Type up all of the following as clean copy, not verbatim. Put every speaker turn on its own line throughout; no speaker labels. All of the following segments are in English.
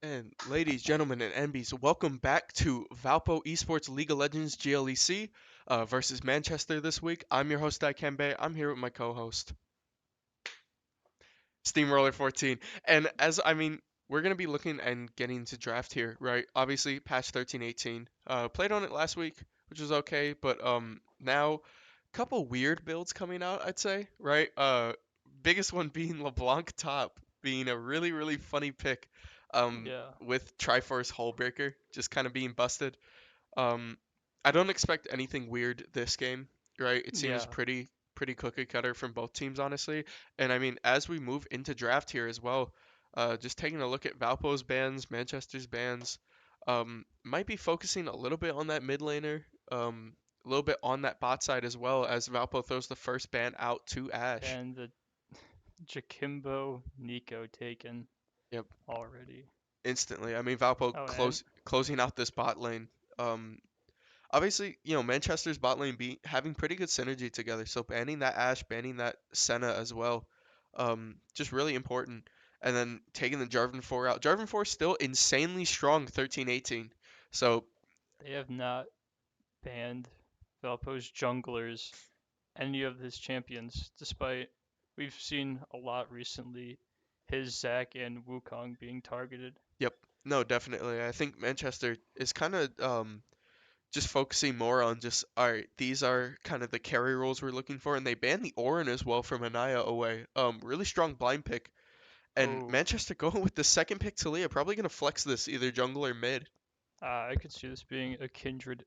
And ladies, gentlemen, and NBs, welcome back to Valpo Esports League of Legends GLEC versus Manchester this week. I'm your host, Dikembe. I'm here with my co-host, Steamroller 14. And we're gonna be looking and getting to draft here, right? Obviously, patch 13.18. Played on it last week, which was okay, but now couple weird builds coming out, I'd say, right? Biggest one being LeBlanc top being a really funny pick,
Yeah,
with Triforce Hullbreaker just kind of being busted. Um, I don't expect anything weird this game, right? It seems
yeah,
pretty cookie cutter from both teams, honestly. And I mean, as we move into draft here as well, just taking a look at Valpo's bans, Manchester's bans, might be focusing a little bit on that mid laner, a little bit on that bot side as well as Valpo throws the first ban out to Ash.
and the Jakimbo Nico taken
Yep,
already.
instantly. I mean, Valpo
Oh, and
closing out this bot lane. Um, Obviously, Manchester's bot lane be having pretty good synergy together. So banning that Ashe, banning that Senna as well, just really important. And then taking the Jarvan 4 out. Jarvan 4 still insanely strong, 13-18. So
they have not banned Valpo's junglers, any of his champions, despite we've seen a lot recently his Zac and Wukong being targeted.
yep, no, definitely. I think Manchester is kind of just focusing more on just all right. These are kind of the carry roles we're looking for, and they banned the Orin as well from Anaya away. Really strong blind pick. And
Oh,
Manchester going with the second pick Talia, probably gonna flex this either jungle or mid.
I could see this being a kindred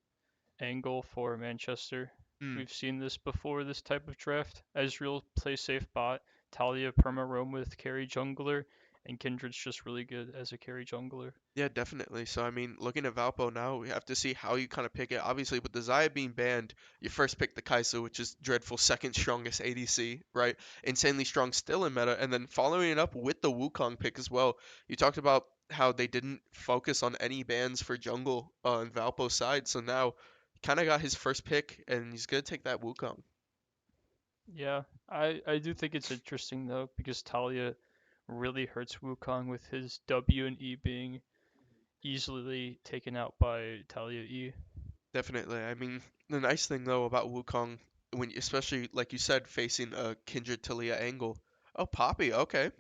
angle for Manchester.
Hmm,
We've seen this before, this type of draft. Ezreal play safe bot, Talia perma roam with carry jungler, and Kindred's just really good as a carry jungler.
yeah, definitely. So I mean, looking at Valpo now, we have to see how you kind of pick it. Obviously, with the Xayah being banned, you first pick the Kai'Sa, which is dreadful second strongest ADC, right? Insanely strong still in meta, and then following it up with the Wukong pick as well. You talked about how they didn't focus on any bans for jungle on Valpo's side, so now he kind of got his first pick, and he's gonna take that Wukong.
Yeah, I do think it's interesting though because Talia really hurts Wukong with his W and E being easily taken out by Talia E.
Definitely. I mean, the nice thing though about Wukong, when especially like you said, facing a Kindred Talia angle. Oh, Poppy. Okay.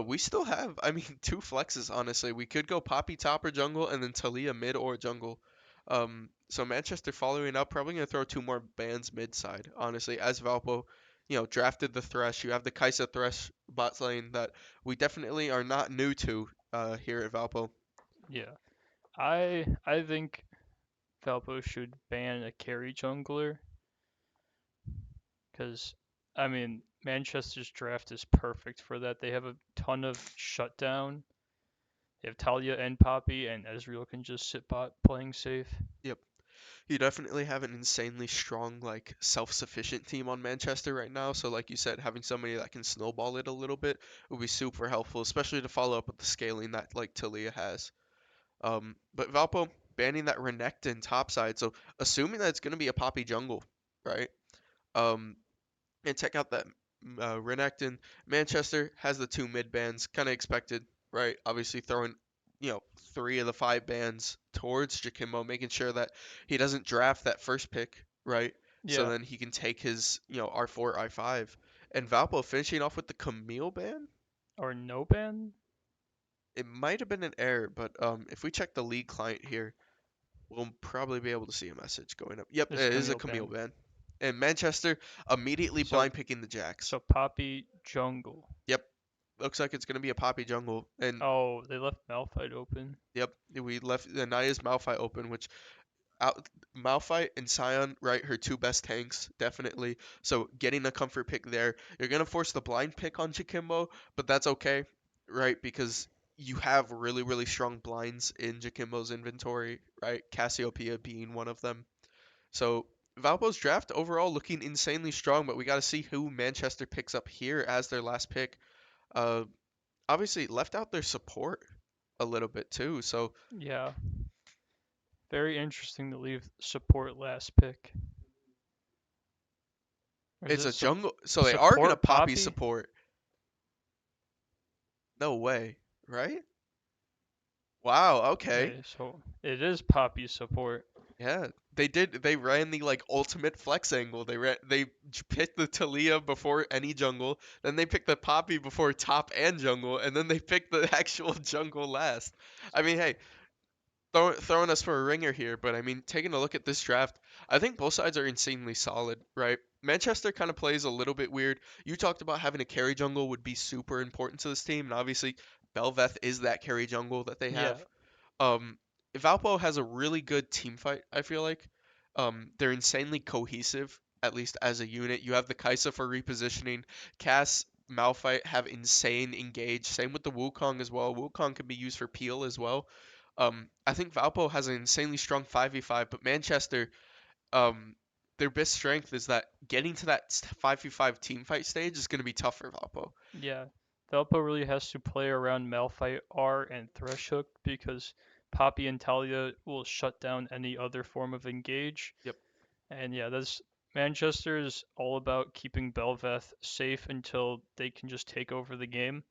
We still have, I mean, two flexes. Honestly, we could go Poppy top or jungle, and then Talia mid or jungle. So Manchester following up, probably gonna throw two more bans mid side. Honestly, as Valpo, drafted the Thresh. You have the Kai'Sa Thresh bot lane that we definitely are not new to here at Valpo.
Yeah, I think Valpo should ban a carry jungler because I mean Manchester's draft is perfect for that. They have a ton of shutdown. They have Talia and Poppy, and Ezreal can just sit bot playing safe.
Yep. You definitely have an insanely strong, like self-sufficient team on Manchester right now. So, like you said, having somebody that can snowball it a little bit would be super helpful, especially to follow up with the scaling that like Talia has. But Valpo banning that Renekton topside, so assuming that it's going to be a Poppy jungle, right? Um, and check out that Renekton. Manchester has the two mid bans, kind of expected, right? Obviously throwing, you know, three of the five bans towards Jakimbo, making sure that he doesn't draft that first pick, right? So
Yeah,
then he can take his, R4, I5. And Valpo finishing off with the Camille ban.
or no ban.
It might have been an error, but if we check the league client here, we'll probably be able to see a message going up. Yep,
There's
it is a
Camille
Camille
ban.
ban. And Manchester immediately
So
blind picking the Jacks.
so Poppy jungle.
Yep, looks like it's gonna be a Poppy jungle. And
Oh, they left Malphite open.
yep, we left the Naya's Malphite open, which out Malphite and Sion, right, her two best tanks, definitely. So getting a comfort pick there, you're gonna force the blind pick on Jakimbo, but that's okay, right? Because you have really strong blinds in Jakimbo's inventory, right? Cassiopeia being one of them. So Valpo's draft overall looking insanely strong, but we got to see who Manchester picks up here as their last pick. Uh, Obviously left out their support a little bit too. So
Yeah, very interesting to leave support last pick. Or is
it's
it
a jungle. So they are gonna
support
Poppy
Poppy?
support. No way, right? Wow, okay.
Okay, so it is Poppy's support.
Yeah, they did. They ran the like ultimate flex angle. Picked the Talia before any jungle, then they picked the Poppy before top and jungle, and then they picked the actual jungle last. I mean, hey, throwing us for a ringer here, but I mean, taking a look at this draft, I think both sides are insanely solid, right? Manchester kind of plays a little bit weird. You talked about having a carry jungle would be super important to this team, and obviously Belveth is that carry jungle that they
Yeah,
have. Um, Valpo has a really good team fight, I feel like. They're insanely cohesive, at least as a unit. You have the Kaisa for repositioning. Cass, Malphite have insane engage. Same with the Wukong as well. Wukong can be used for peel as well. I think Valpo has an insanely strong 5v5, but Manchester, um, their best strength is that getting to that 5v5 team fight stage is going to be tough for Valpo.
yeah. Valpo really has to play around Malphite R and Thresh Hook because Poppy and Talia will shut down any other form of engage.
Yep.
And yeah, that's Manchester is all about keeping Belveth safe until they can just take over the game.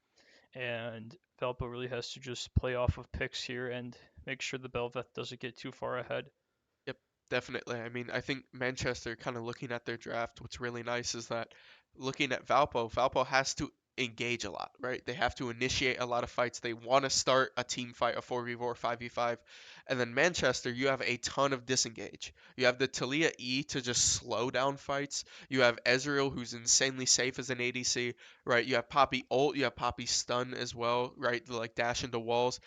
And Valpo really has to just play off of picks here and make sure the Belveth doesn't get too far ahead.
Yep, definitely. I mean, I think Manchester kind of looking at their draft, what's really nice is that looking at Valpo, Valpo has to engage a lot, right? They have to initiate a lot of fights. They want to start a team fight, a 4v4, 5v5. And then Manchester, you have a ton of disengage. You have the Talia E to just slow down fights. You have Ezreal, who's insanely safe as an ADC, right? You have Poppy ult, you have Poppy stun as well, right? To like dash into walls.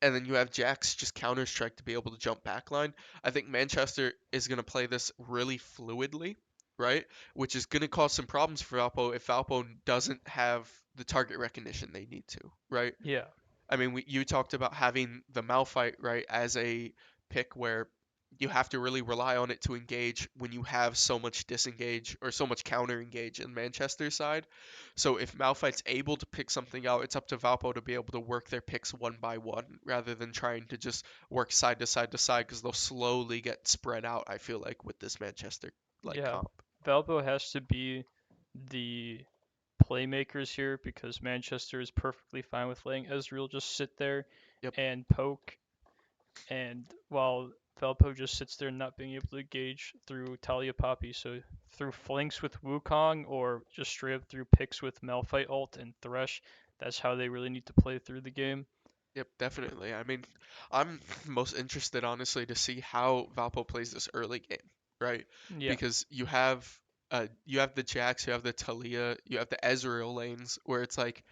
And then you have Jax just Counter Strike to be able to jump backline. I think Manchester is going to play this really fluidly, right? Which is going to cause some problems for Valpo if Valpo doesn't have the target recognition they need to, right?
Yeah,
I mean, you talked about having the Malphite, right, as a pick where you have to really rely on it to engage when you have so much disengage or so much counter engage in Manchester's side. So if Malphite's able to pick something out, it's up to Valpo to be able to work their picks one by one rather than trying to just work side to side to side because they'll slowly get spread out, I feel like, with this Manchester like
yeah.
comp.
Valpo has to be the playmakers here because Manchester is perfectly fine with letting Ezreal just sit there
Yep.
and poke. And while Valpo just sits there not being able to gauge through Talia Poppy, so through flanks with Wukong or just straight up through picks with Malphite ult and Thresh, that's how they really need to play through the game.
Yep, definitely. I mean, I'm most interested, honestly, to see how Valpo plays this early game, right?
Yeah,
Because you have the Jax, you have the Talia, you have the Ezreal lanes, where it's like,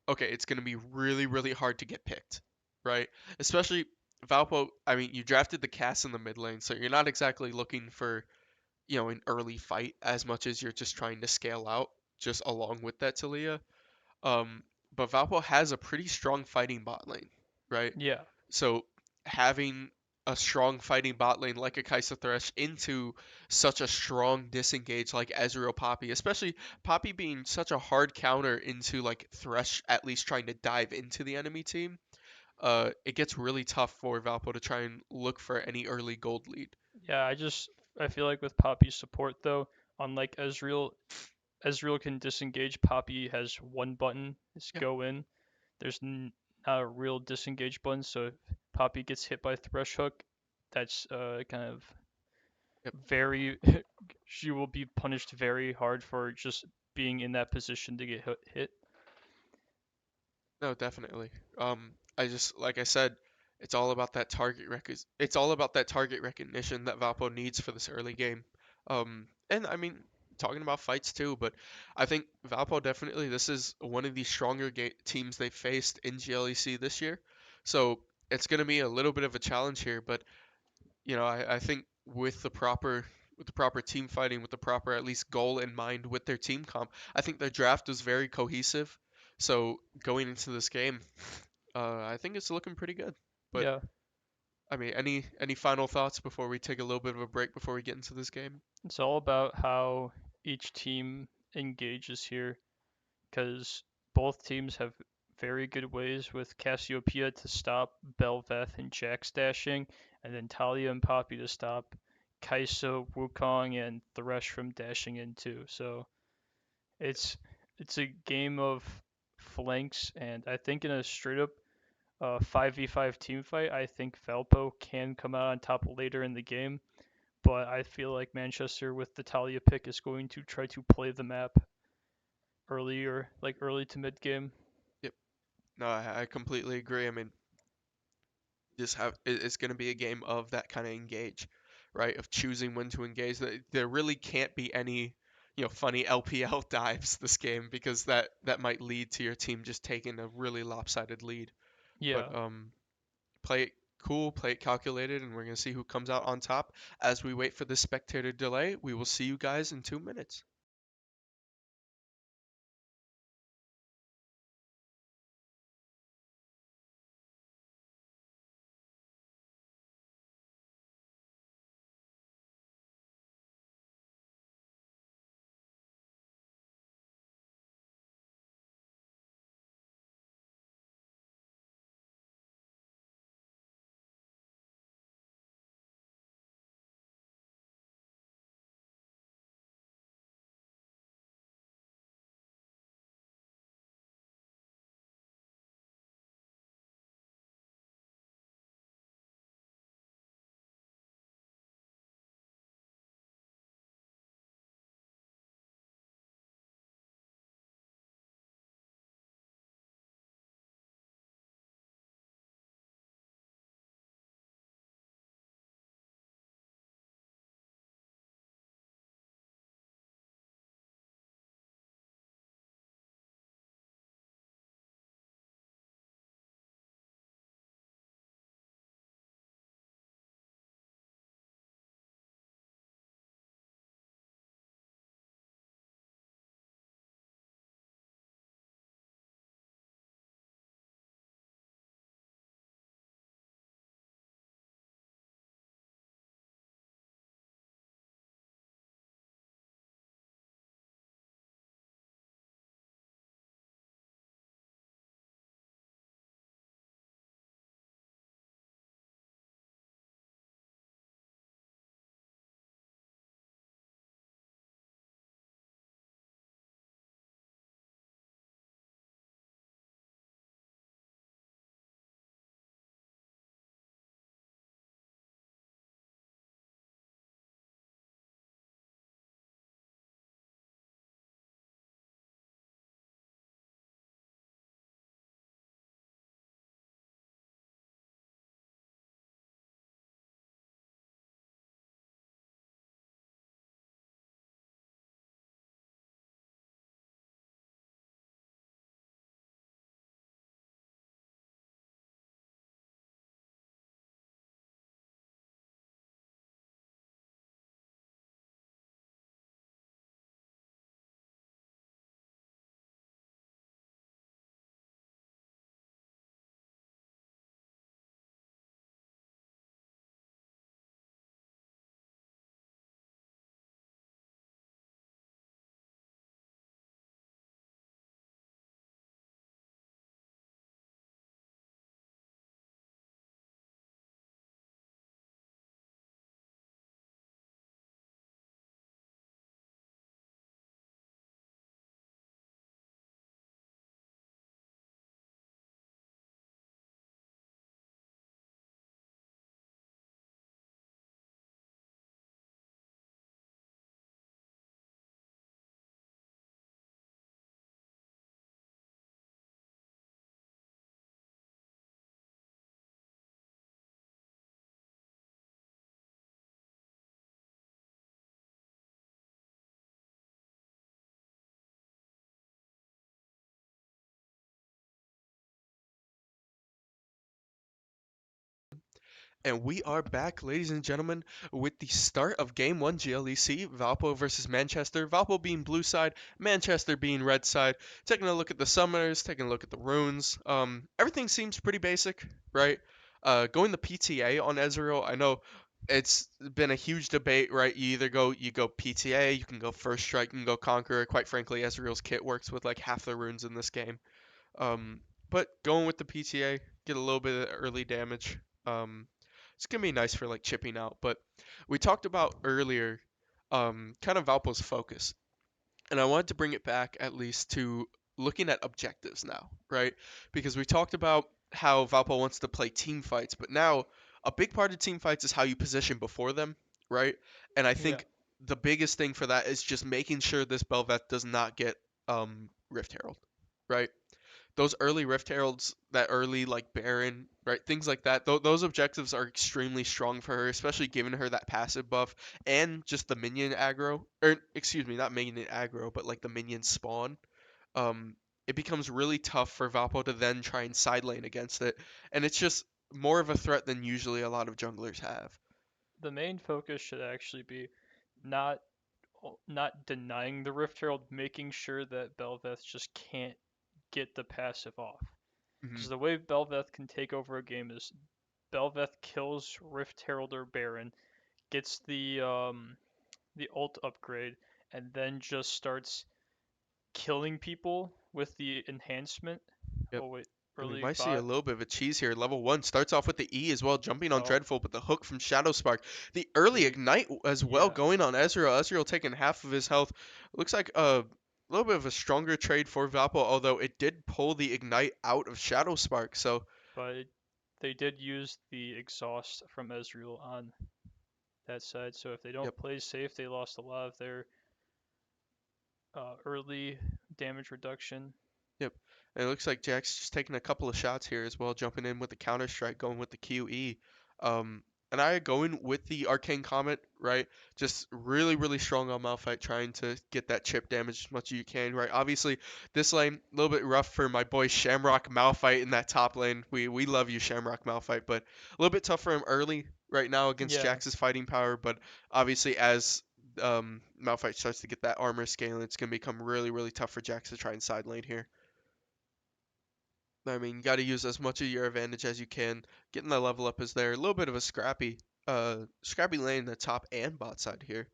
okay, it's gonna be really, really hard to get picked, right? Especially Valpo. I mean, you drafted the Cass in the mid lane, so you're not exactly looking for, an early fight as much as you're just trying to scale out just along with that Talia. Um, but Valpo has a pretty strong fighting bot lane, right?
yeah,
So having a strong fighting bot lane like a Kai'Sa Thresh into such a strong disengage like Ezreal Poppy, especially Poppy being such a hard counter into like Thresh at least trying to dive into the enemy team, it gets really tough for Valpo to try and look for any early gold lead.
yeah. I feel like with Poppy's support though, unlike Ezreal, Ezreal can disengage. Poppy has one button, is
Yeah,
go in. There's not a real disengage button, so if Poppy gets hit by Thresh Hook, that's kind of
yep.
very. She will be punished very hard for just being in that position to get hit.
No, definitely. I just like I said, it's all about that target recognition that Valpo needs for this early game. And I mean, talking about fights too, but I think Valpo definitely this is one of the stronger teams they faced in GLEC this year. So it's going to be a little bit of a challenge here, but I think with the proper team fighting, with the proper at least goal in mind with their team comp, I think their draft was very cohesive. So going into this game, I think it's looking pretty good. But
Yeah,
I mean, any final thoughts before we take a little bit of a break before we get into this game?
it's all about how each team engages here, because both teams have very good ways with Cassiopeia to stop Belveth and Jax dashing, and then Talia and Poppy to stop Kai'Sa, Wukong, and Thresh from dashing in too. So it's it's a game of flanks, and I think in a straight up 5v5 team fight, I think Valpo can come out on top later in the game, but I feel like Manchester with the Talia pick is going to try to play the map earlier, like early to mid game.
Yep. No, I completely agree. I mean, it's going to be a game of that kind of engage, right? Of choosing when to engage. There really can't be any, funny LPL dives this game because that might lead to your team just taking a really lopsided lead.
Yeah.
But play it cool, play it calculated, and we're going to see who comes out on top. As we wait for the spectator delay, we will see you guys in 2 minutes. And we are back, ladies and gentlemen, with the start of Game 1 GLEC, Valpo versus Manchester. Valpo being blue side, Manchester being red side. Taking a look at the summoners, taking a look at the runes. Everything seems pretty basic, right? Going the PTA on Ezreal, I know it's been a huge debate, right? You go PTA, you can go First Strike, you can go Conqueror. Quite frankly, Ezreal's kit works with like half the runes in this game. Um, but going with the PTA, get a little bit of early damage. Um, it's gonna be nice for like chipping out. But we talked about earlier, kind of Valpo's focus, and I wanted to bring it back at least to looking at objectives now, right? Because we talked about how Valpo wants to play team fights, but now a big part of team fights is how you position before them, right? And I
Yeah,
think the biggest thing for that is just making sure this Belveth does not get Rift Herald, right? Those early Rift Heralds, that early like Baron, right? Things like that. Those objectives are extremely strong for her, especially giving her that passive buff and just the minion aggro, or excuse me, not minion aggro, but like the minion spawn. um, it becomes really tough for Valpo to then try and side lane against it, and it's just more of a threat than usually a lot of junglers have.
the main focus should actually be not not denying the Rift Herald, making sure that Belveth just can't get the passive off.
Hmm.
Because the way Belveth can take over a game is Belveth kills Rift Herald or Baron, gets the ult upgrade, and then just starts killing people with the enhancement.
Yep.
Oh wait,
And we
early
might see a
bot.
little bit of a cheese here. Level 1 starts off with the E as well, jumping on
Oh
Dreadful, but the hook from Shadow Spark. The early
the
Ignite as well
yeah,
going on Ezreal. Ezreal taking half of his health. Looks like a little bit of a stronger trade for Valpo, although it did pull the Ignite out of Shadow Spark. So,
but they did use the exhaust from Ezreal on that side. So if they
yep.
don't play safe, they lost a lot of their early damage reduction.
Yep. And it looks like Jack's just taking a couple of shots here as well, jumping in with the counter strike, going with the QE. Um, and I going with the Arcane Comet, right? Just really, really strong on Malphite, trying to get that chip damage as much as you can, right? Obviously, this lane a little bit rough for my boy Shamrock Malphite in that top lane. We love you, Shamrock Malphite, but a little bit tough for him early right now against
Yeah,
Jax's fighting power. But obviously, as Malphite starts to get that armor scaling, it's gonna become really, really tough for Jax to try and side lane here. I mean, you got to use as much of your advantage as you can. Getting the level up is there. A little bit of a scrappy lane in the top and bot side here,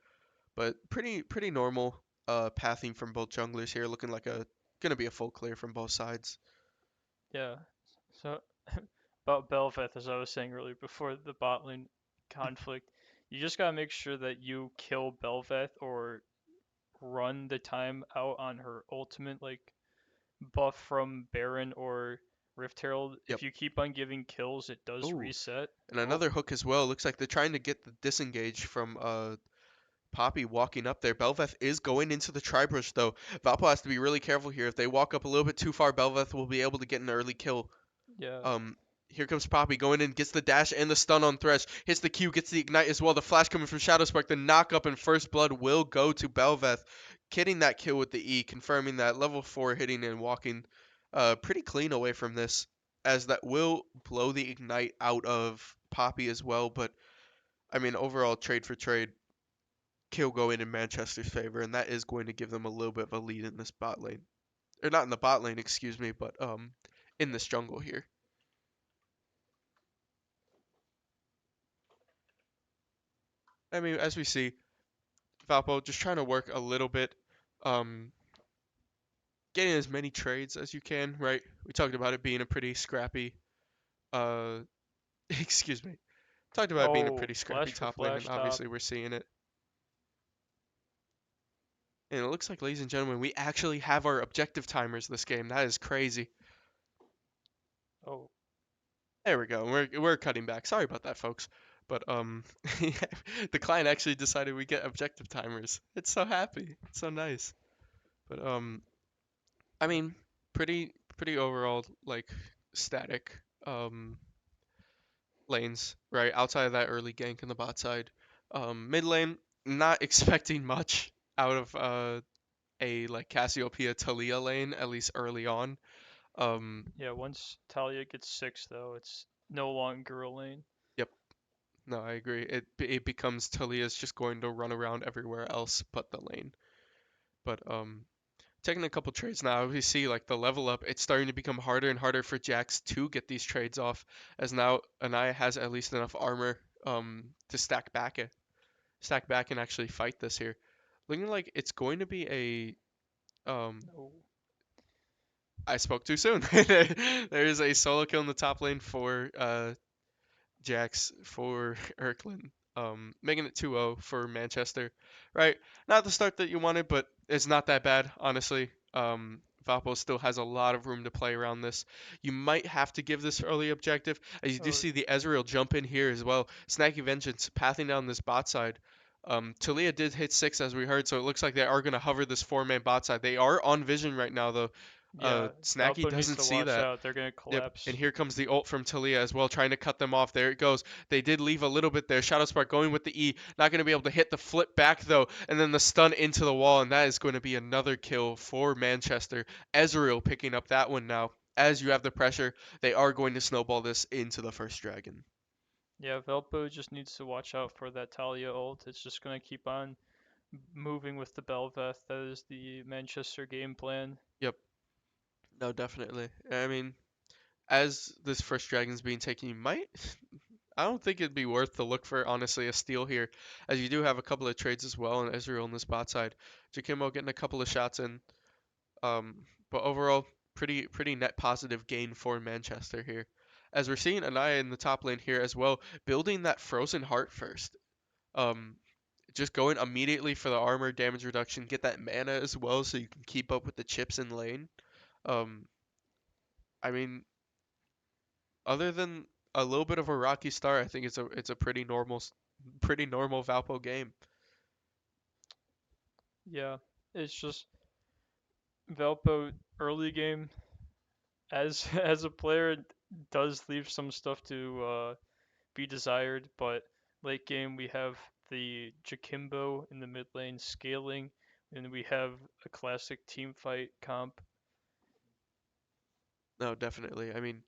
but pretty normal pathing from both junglers here. Looking like a gonna be a full clear from both sides.
yeah. So about Belveth, as I was saying earlier, before the bot lane conflict, you just gotta make sure that you kill Belveth or run the time out on her ultimate, like buff from Baron or Rift Herald.
Yep.
If you keep on giving kills, it does
Oh,
reset.
and
Oh,
another hook as well. Looks like they're trying to get the disengage from Poppy walking up there. Belveth is going into the tri-brush though. Valpo has to be really careful here. If they walk up a little bit too far, Belveth will be able to get an early kill.
yeah,
Um, Here comes Poppy going in, gets the dash and the stun on Thresh, hits the Q, gets the ignite as well. The flash coming from Shadow Spark, the knock up and first blood will go to Belveth, getting that kill with the E, confirming that level 4 hitting and walking pretty clean away from this, as that will blow the ignite out of Poppy as well. But I mean, overall trade for trade, kill going in Manchester's favor, and that is going to give them a little bit of a lead in this bot lane, or not in the bot lane, excuse me, but in this jungle here. I mean, as we see, Valpo just trying to work a little bit, um, getting as many trades as you can, right? We talked about it being a pretty scrappy, uh, excuse me, talked about it being a
oh,
pretty scrappy
flash for
top lane, and
flash top.
obviously we're seeing it. And it looks like, ladies and gentlemen, we actually have our objective timers this game. That is crazy.
Oh,
There we go. We're cutting back. Sorry about that, folks. But the client actually decided we get objective timers. It's so happy. It's so nice. But I mean, pretty overall like static lanes, right? Outside of that early gank in the bot side. Mid lane, not expecting much out of a like Cassiopeia Talia lane, at least early on. Um,
yeah. Once Talia gets six, though, it's no longer a lane.
yep, no, I agree. It becomes Talia's just going to run around everywhere else but the lane. But taking a couple trades now, we see like the level up, it's starting to become harder and harder for Jax to get these trades off, as now Anaya has at least enough armor to stack back and actually fight this here. Looking like it's going to be a
Oh,
I spoke too soon. There is a solo kill in the top lane for Jax for Erklin, making it 2-0 for Manchester. Right, not the start that you wanted, but it's not that bad, honestly. Valpo still has a lot of room to play around this. You might have to give this early objective, as you do
Oh,
see the Ezreal jump in here as well. Snacky Vengeance pathing down this bot side. Talia did hit 6 as we heard, so it looks like they are going to hover this 4-man bot side. They are on vision right now, though.
yeah.
Snacky
Valpo needs
doesn't
to
see
watch
that.
out. They're gonna
Yep, and
collapse.
here comes the ult from Talia as well, trying to cut them off. There it goes. They did leave a little bit there. Shadow Spark going with the E, not going to be able to hit the flip back though, and then the stun into the wall, and that is going to be another kill for Manchester. Ezreal picking up that one now. As you have the pressure, they are going to snowball this into the first dragon.
Yeah, Valpo just needs to watch out for that Talia ult. It's just gonna keep on moving with the Belveth. That is the Manchester game plan.
Yep, no, definitely. I mean, as this first dragon's being taken, you might. I don't think it'd be worth the look for honestly a steal here, as you do have a couple of trades as well, and Ezreal on the spot side. Jakimo getting a couple of shots in, but overall pretty net positive gain for Manchester here. As we're seeing Anaya in the top lane here as well, building that frozen heart first. Um, just going immediately for the armor damage reduction, get that mana as well, so you can keep up with the chips in lane. Um, I mean, other than a little bit of a rocky start, I think it's a pretty normal Valpo game.
Yeah, it's just Valpo early game as as a player does leave some stuff to be desired, but late game we have the Jakimbo in the mid lane scaling, and we have a classic team fight comp.
No, definitely. I mean,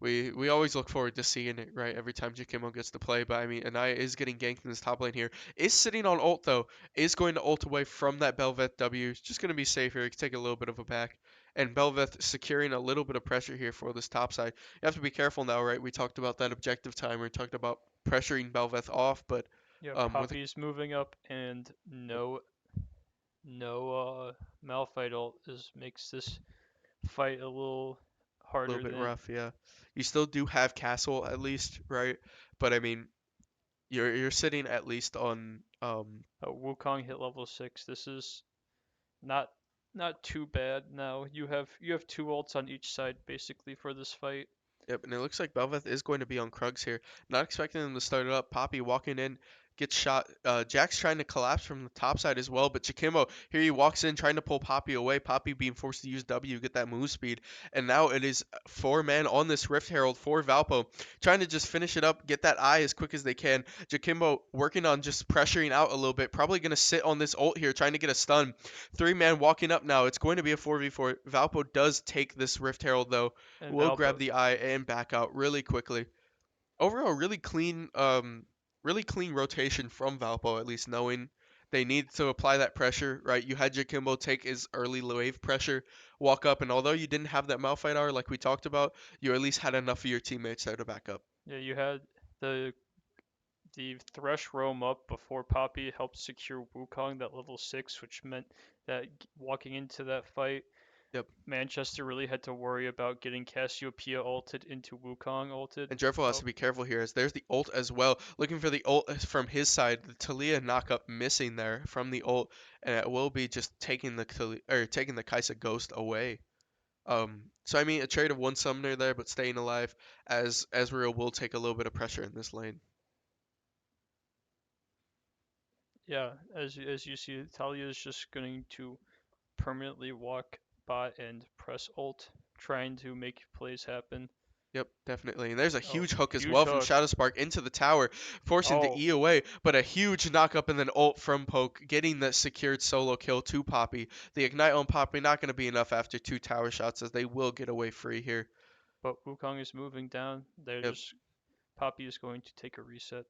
we always look forward to seeing it, right? Every time Jakimo gets to play, but I mean, Anaya is getting ganked in this top lane here. Is sitting on ult though. Is going to ult away from that Belveth W. It's just gonna be safe here. He can take a little bit of a back. And Belveth securing a little bit of pressure here for this top side. You have to be careful now, right? We talked about that objective time. We talked about pressuring Belveth off, but
Yeah,
with a,
Poppy's moving up, and no Malphite ult is makes this fight a little
little
harder
bit
than
rough, yeah. You still do have Castle at least, right? But I mean, you're sitting at least on
Wukong hit level 6. This is not not too bad now. You have two ults on each side basically for this fight.
yep, and it looks like Belveth is going to be on Krugs here. Not expecting them to start it up. Poppy walking in, gets shot. Jack's trying to collapse from the top side as well, but Chikimo here he walks in trying to pull Poppy away. Poppy being forced to use W, get that move speed, and now it is 4 man on this Rift Herald for Valpo, trying to just finish it up, get that eye as quick as they can. Jakimbo working on just pressuring out a little bit, probably gonna sit on this ult here, trying to get a stun. 3 man walking up now. It's going to be a 4v4. Valpo does take this Rift Herald though,
And
will grab
Valpo,
the eye and back out really quickly. Overall, really clean rotation from Valpo, at least knowing they need to apply that pressure, right? You had Jakimbo take his early wave pressure, walk up, and although you didn't have that Malphite hour like we talked about, you at least had enough of your teammates there to back up.
yeah, you had the the Thresh roam up before Poppy helped secure Wukong that level 6, which meant that walking into that fight,
Yep.
Manchester really had to worry about getting Cassiopeia ulted into Wukong ulted.
And Jerfel has to
So,
be careful here as there's the ult as well. Looking for the ult from his side. The Talia knockup missing there from the ult, and it will be just taking taking the Kaisa Ghost away. So I mean, a trade of one summoner there, but staying alive as Ezreal will take a little bit of pressure in this lane.
yeah, as you see, Talia is just going to permanently walk bot and press ult, trying to make plays happen.
Yep, definitely. And there's a
Oh,
huge hook as
huge
well from
hook.
Shadowspark into the tower, forcing the
Oh,
E away, but a huge knockup and then ult from Poke, getting that secured solo kill to Poppy. The Ignite on Poppy not going to be enough after 2 tower shots as they will get away free here.
but Wukong is moving down. They're
Yep.
just Poppy is going to take a reset.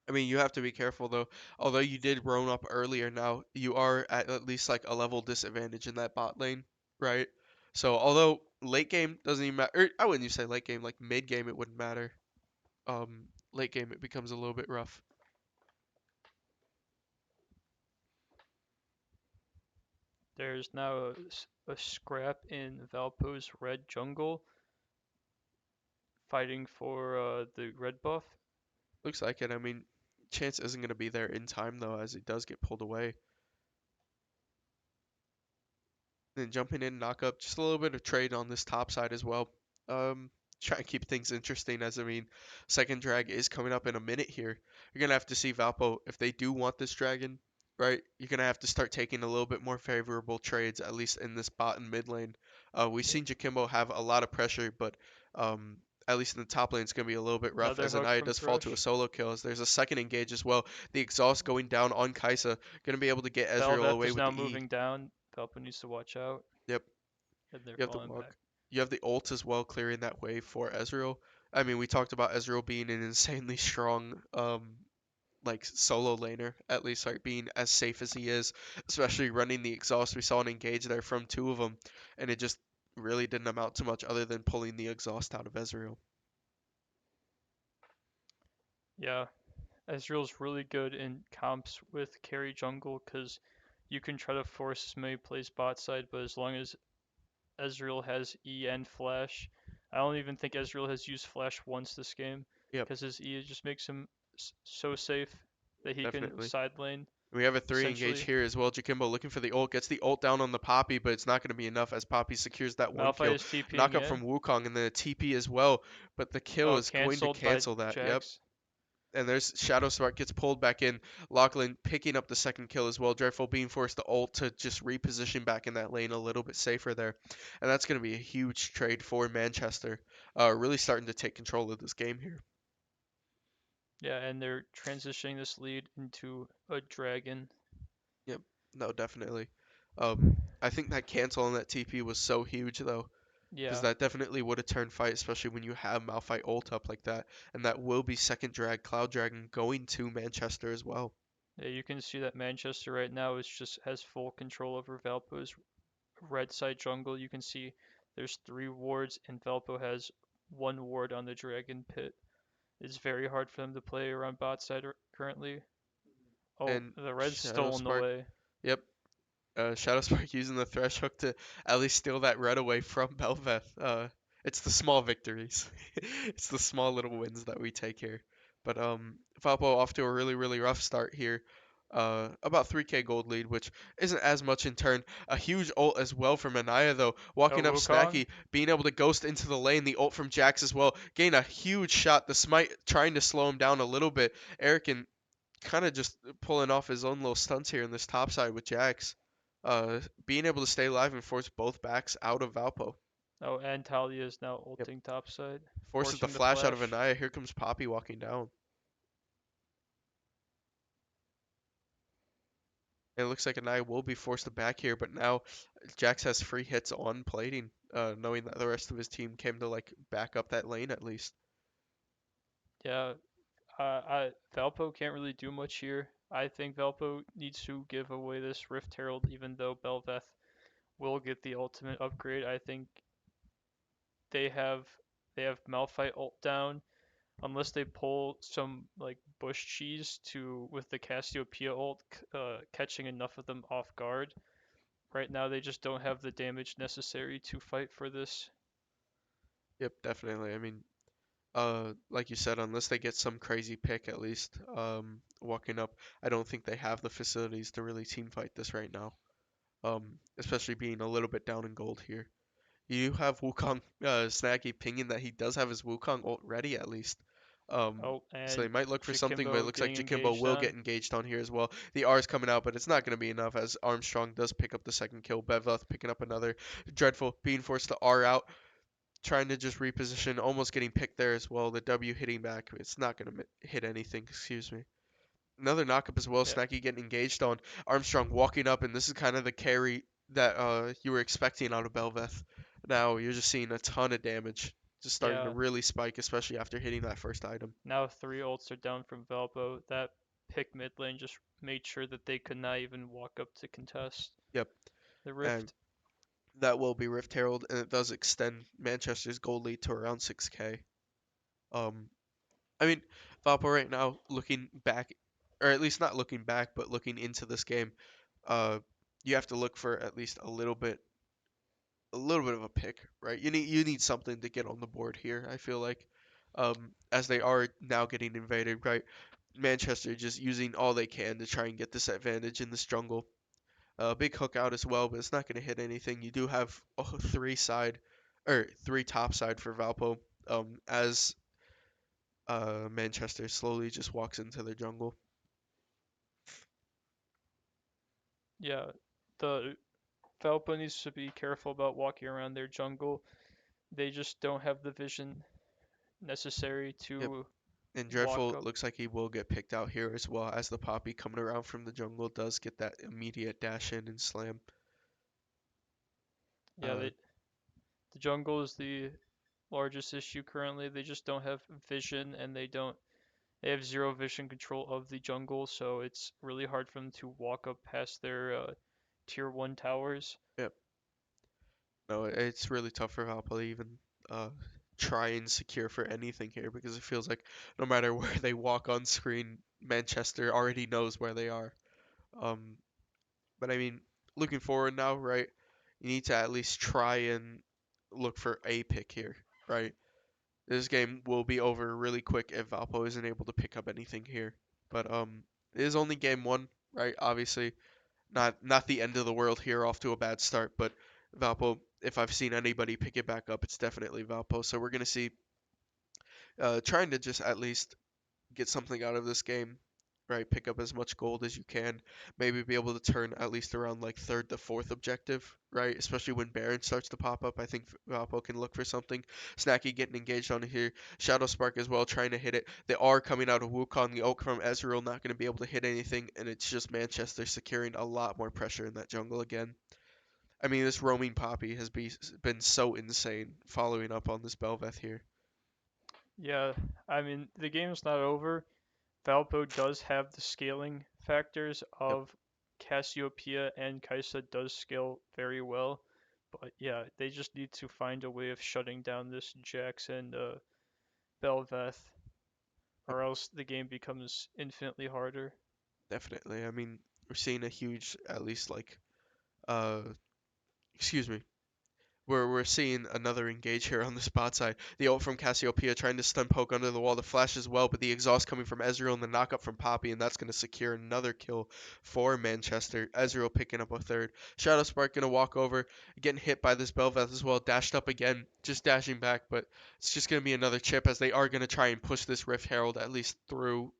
I mean, you have to be careful though. Although you did roam up earlier now, you are at least like a level disadvantage in that bot lane, right? So although late game doesn't even matter, I wouldn't even say late game, like mid game it wouldn't matter. Late game it becomes a little bit rough.
There's now a scrap in Valpo's red jungle fighting for the red buff.
Looks like it. I mean, chance isn't going to be there in time though, as it does get pulled away. Then jumping in, knock up, just a little bit of trade on this top side as well. Um, Try and keep things interesting as I mean, second drag is coming up in a minute here. You're gonna have to see Valpo if they do want this dragon, right? You're gonna have to start taking a little bit more favorable trades, at least in this bot and mid lane. We've
Yeah.
seen Jakimbo have a lot of pressure, but um, at least in the top lane, it's gonna be a little bit rough
Another
as
hook
Anaya
from
does fall to a
Thresh.
solo kill. As there's a second engage as well. The exhaust going down on Kaisa, gonna be able to get Ezreal
Bel'Veth
away
is
with
now
the E.
moving down. Valpo needs to watch out,
Yep.
and they're
You have the
falling
walk.
back.
You have the ult as well, clearing that way for Ezreal. I mean, we talked about Ezreal being an insanely strong, like solo laner, at least like being as safe as he is, especially running the exhaust. We saw an engage there from two of them, and it just really didn't amount to much other than pulling the exhaust out of Ezreal.
Yeah, Ezreal's really good in comps with carry jungle because you can try to force as many plays bot side, but as long as Ezreal has E and Flash, I don't even think Ezreal has used Flash once this game
Yep,
because his E just makes him so safe that he can
definitely.
side lane
We have a three engage
essentially.
here as well. Jakimbo looking for the ult, gets the ult down on the Poppy, but it's not going to be enough as Poppy secures that one
Malphite
kill.
is TPing
Knock up
in.
from Wukong and then a TP as well, but the kill
Oh,
is going to
cancelled by
cancel that. Yep.
Jax.
And there's Shadow Spark gets pulled back in. Lachlan picking up the second kill as well. Dreadful being forced to ult to just reposition back in that lane a little bit safer there. And that's going to be a huge trade for Manchester. Really starting to take control of this game here.
Yeah, and they're transitioning this lead into a dragon.
Yep. No, definitely. I think that cancel on that TP was so huge though. Because
Yeah,
that definitely would have turned fight, especially when you have Malphite ult up like that. And that will be second drag, Cloud Dragon, going to Manchester as well.
yeah, you can see that Manchester right now is just has full control over Valpo's red side jungle. You can see there's 3 wards, and Valpo has 1 ward on the dragon pit. It's very hard for them to play around bot side currently. Oh,
And
the red's
Shadow
still in the
Spark,
way.
yep, Shadow Spark using the Thresh Hook to at least steal that red away from Belveth. It's the small victories. It's the small little wins that we take here. But Valpo off to a really, really rough start here. About 3k gold lead, which isn't as much in turn. A huge ult as well from Anaya though,
Oh,
walking up
Wukong.
Snacky, being able to ghost into the lane. The ult from Jax as well, gain a huge shot. The smite trying to slow him down a little bit. Eric and kind of just pulling off his own little stunts here in this top side with Jax. Being able to stay alive and force both backs out of Valpo.
Oh, and Talia is now
Yep.
ulting topside,
Forces the
forcing the
flash out of
flash.
Anaya. Here comes Poppy walking down. And it looks like Anaya will be forced to back here, but now Jax has free hits on plating, knowing that the rest of his team came to like back up that lane at least.
Yeah, Valpo can't really do much here. I think Valpo needs to give away this Rift Herald, even though Belveth will get the ultimate upgrade. I think they have they have Malphite ult down unless they pull some like bush cheese to with the Cassiopeia ult catching enough of them off guard. Right now they just don't have the damage necessary to fight for this.
Yep, definitely. I mean, like you said, unless they get some crazy pick at least, walking up, I don't think they have the facilities to really team fight this right now. Especially being a little bit down in gold here. You have Wukong Snaggy pinging that he does have his Wukong ult ready at least.
Oh,
So they
and
might look for something, but it
Jakimbo
looks like
getting
Jakimbo
engaged
will get
on.
engaged on here as well. The R is coming out, but it's not going to be enough as Armstrong does pick up the second kill. Beveth picking up another. Dreadful being forced to R out, trying to just reposition, almost getting picked there as well. The W hitting back, it's not going to hit anything, excuse me. Another knockup as well.
Yeah,
Snacky getting engaged on. Armstrong walking up, and this is kind of the carry that you were expecting out of Belveth. Now you're just seeing a ton of damage, just starting to
yeah.
really spike, especially after hitting that first item.
Now 3 ults are down from Valpo. That pick mid lane just made sure that they could not even walk up to contest
Yep,
the
and
rift.
that will be Rift Herald, and it does extend Manchester's goal lead to around 6k. Um, I mean, Valpo right now looking back, or at least not looking back, but looking into this game, uh, you have to look for at least a little bit of a pick, right? You need something to get on the board here. I feel like, as they are now getting invaded, right? Manchester just using all they can to try and get this advantage in this jungle. A big hook out as well, but it's not going to hit anything. You do have a three side or three top side for Valpo. As Manchester slowly just walks into the jungle.
Yeah, the Valpo needs to be careful about walking around their jungle. They just don't have the vision necessary
Yep.
to
And
walk
Dreadful
up.
looks like he will get picked out here as well as the Poppy coming around from the jungle does get that immediate dash in and slam.
Yeah,
Uh,
the jungle is the largest issue currently. They just don't have vision and they have zero vision control of the jungle, so it's really hard for them to walk up past their tier 1 towers.
yep. No, it's really tough for Valpo to even uh, try and secure for anything here because it feels like no matter where they walk on screen, Manchester already knows where they are. Um, but I mean, looking forward now, right? You need to at least try and look for a pick here, right? This game will be over really quick if Valpo isn't able to pick up anything here. But it is only game one, right? Obviously, not the end of the world here, off to a bad start, but Valpo, if I've seen anybody pick it back up, it's definitely Valpo. So we're gonna see trying to just at least get something out of this game, right? Pick up as much gold as you can. Maybe be able to turn at least around like third to fourth objective, right? Especially when Baron starts to pop up. I think Valpo can look for something. Snacky getting engaged on here. Shadow Spark as well, trying to hit it. They are coming out of Wukong. The ult from Ezreal not going to be able to hit anything, and it's just Manchester securing a lot more pressure in that jungle again. I mean, this roaming Poppy has been so insane following up on this Belveth here.
Yeah, I mean, the game's not over. Valpo does have the scaling factors
Yep,
of Cassiopeia, and Kaisa does scale very well. But yeah, they just need to find a way of shutting down this Jax and Belveth,
yep,
or else the game becomes infinitely harder.
definitely. I mean, we're seeing a huge, at least like uh excuse me. We're seeing another engage here on the spot side. The ult from Cassiopeia trying to stun poke under the wall. The flash as well, but the exhaust coming from Ezreal and the knock up from Poppy, and that's going to secure another kill for Manchester. Ezreal picking up a third. Shadow Spark going to walk over, getting hit by this Belveth as well. Dashed up again, just dashing back, but it's just going to be another chip as they are going to try and push this Rift Herald at least through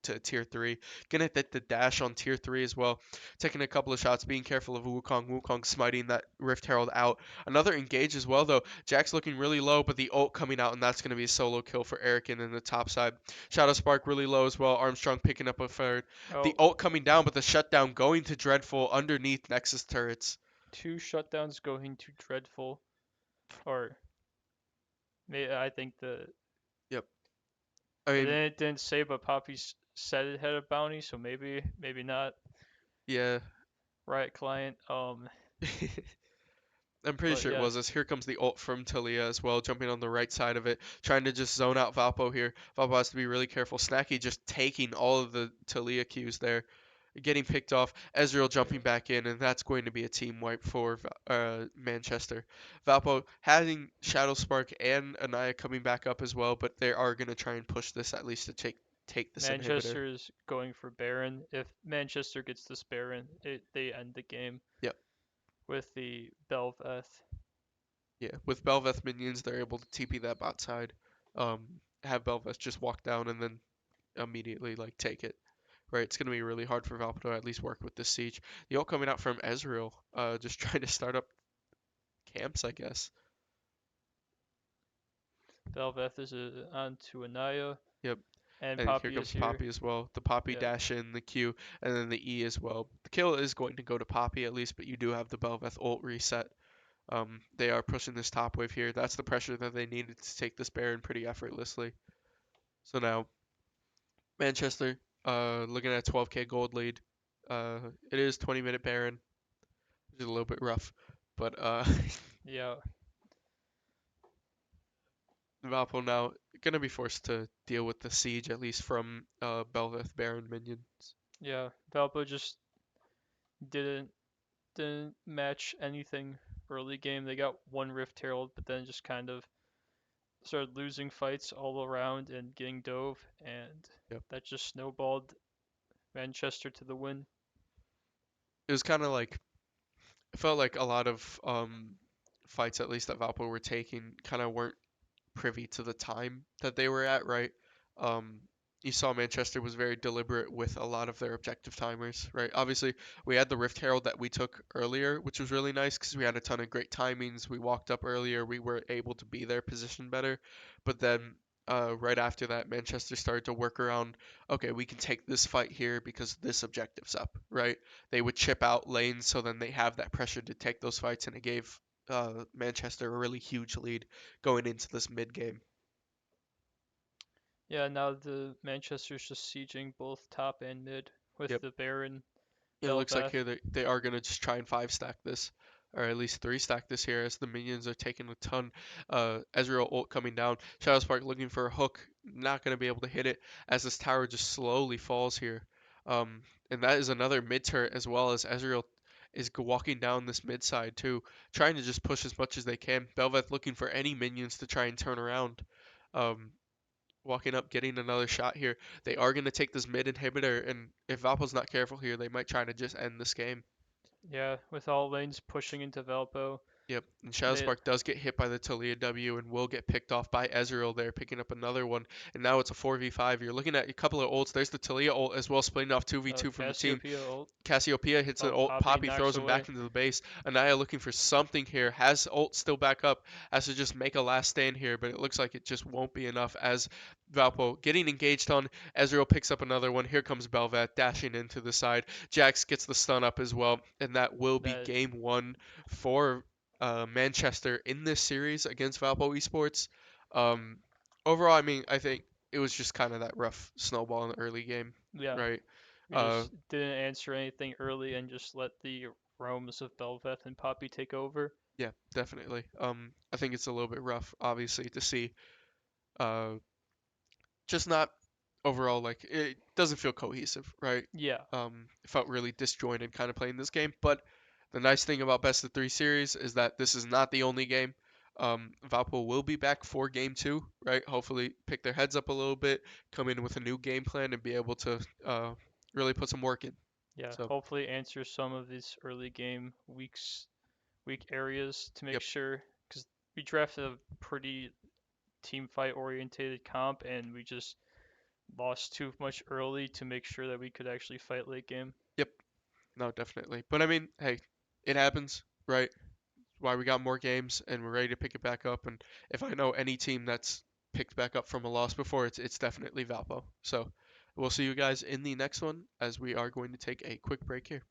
to tier 3. Gonna hit the dash on tier 3 as well. Taking a couple of shots, being careful of Wukong. Wukong smiting that Rift Herald out. Another engage as well, though. Jack's looking really low, but the ult coming out, and that's going to be a solo kill for Erican in the top side. Shadow Spark really low as well. Armstrong picking up a third. The
Oh,
ult coming down, but the shutdown going to Dreadful underneath Nexus turrets.
two shutdowns going to Dreadful, or I think
Yep. I mean,
it didn't say, but Poppy said it had a bounty, so maybe not.
yeah.
Riot client.
I'm pretty
But
sure it
yeah,
was this. Here comes the ult from Talia as well, jumping on the right side of it, trying to just zone out Valpo here. Valpo has to be really careful. Snacky just taking all of the Talia Qs there, getting picked off. Ezreal jumping back in, and that's going to be a team wipe for Manchester. Valpo having Shadow Spark and Anaya coming back up as well, but they are going to try and push this at least to take this inhibitor.
Manchester is going for Baron. If Manchester gets this Baron, they end the game
Yep.
with the Belveth.
Yeah, with Belveth minions, they're able to TP that bot side. Have Belveth just walk down and then immediately like take it. Right, it's gonna be really hard for Valpo to at least work with this siege. The ult coming out from Ezreal, just trying to start up camps, I guess.
Belveth is on to Anaya,
Yep,
and
and here
Poppy is
comes
here.
Poppy as well. The Poppy
Yeah,
dash in, the Q, and then the E as well. The kill is going to go to Poppy at least, but you do have the Belveth ult reset. They are pushing this top wave here. That's the pressure that they needed to take this Baron pretty effortlessly. So now Manchester, looking at a 12k gold lead. It is 20-minute Baron, which is a little bit rough, but
yeah,
Valpo now gonna be forced to deal with the siege at least from Belveth Baron minions.
yeah. Valpo just didn't didn't match anything early game. They got one Rift Herald, but then just kind of started losing fights all around and getting dove, and
Yep.
that just snowballed Manchester to the win.
it was kind of like it felt like a lot of fights, at least that Valpo were taking, kind of weren't privy to the time that they were at, right? Um, you saw Manchester was very deliberate with a lot of their objective timers, right? Obviously, we had the Rift Herald that we took earlier, which was really nice because we had a ton of great timings. We walked up earlier, we were able to be there positioned better. But then right after that, Manchester started to work around, okay, we can take this fight here because this objective's up, right? They would chip out lanes so then they have that pressure to take those fights, and it gave Manchester a really huge lead going into this mid game.
Yeah, now the Manchester's just sieging both top and mid with
Yep.
the Baron,
It looks like
Bel'Veth.
here they are going to just try and five stack this, or at least three stack this here as the minions are taking a ton. Ezreal ult coming down. Shadow Spark looking for a hook, not going to be able to hit it as this tower just slowly falls here. And that is another mid turret as well as Ezreal is walking down this mid side too, trying to just push as much as they can. Bel'Veth looking for any minions to try and turn around. Um, Walking up, getting another shot here. They are going to take this mid inhibitor, and if Valpo's not careful here, they might try to just end this game.
Yeah, with all lanes pushing into Valpo.
Yep, and Shadow
They
Spark does get hit by the Talia W and will get picked off by Ezreal there, picking up another one. And now it's a 4v5. You're looking at a couple of ults. There's the Talia ult as well, splitting off 2v2 from the team.
Cassiopeia ult.
Cassiopeia hits an
Oh,
ult.
Poppy
Poppy
knocks
throws him
away.
back into the base. Anaya looking for something here. Has ult still back up. Has to just make a last stand here, but it looks like it just won't be enough as Valpo getting engaged on. Ezreal picks up another one. Here comes Bel'Veth dashing into the side. Jax gets the stun up as well, and that will be
That
game one for Manchester in this series against Valpo Esports. Um, Overall, I mean, I think it was just kind of that rough snowball in the early game,
yeah,
right?
we
Uh,
just didn't answer anything early and just let the roams of Bel'Veth and Poppy take over.
Yeah, definitely. I think it's a little bit rough, obviously, to see. Uh, just not overall like it doesn't feel cohesive, right?
Yeah,
It felt really disjointed kind of playing this game. But the nice thing about best of three series is that this is not the only game. Valpo will be back for game two, right? Hopefully, pick their heads up a little bit, come in with a new game plan, and be able to really put some work in.
yeah.
So,
Hopefully answer some of these early game weak areas to make
yep,
sure because we drafted a pretty team fight orientated comp and we just lost too much early to make sure that we could actually fight late game.
yep, no, definitely. But I mean, hey, it happens, right? Why we got more games and we're ready to pick it back up. And if I know any team that's picked back up from a loss before, it's definitely Valpo. So we'll see you guys in the next one as we are going to take a quick break here.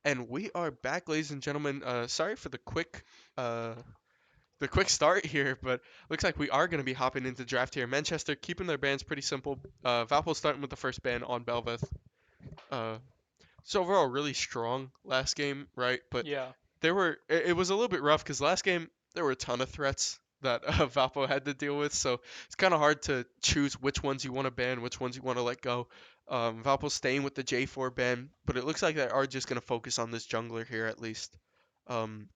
And we are back, ladies and gentlemen. Sorry for uh, the quick start here, but looks like we are going to be hopping into draft here. Manchester keeping their bans pretty simple. Valpo starting with the first ban on Belveth. Uh, so overall, really strong last game, right? But
Yeah.
it was a little bit rough because last game there were a ton of threats that Valpo had to deal with. So it's kind of hard to choose which ones you want to ban, which ones you want to let go. Valpo's staying with the J4 ban, but it looks like they are just going to focus on this jungler here at least. Um,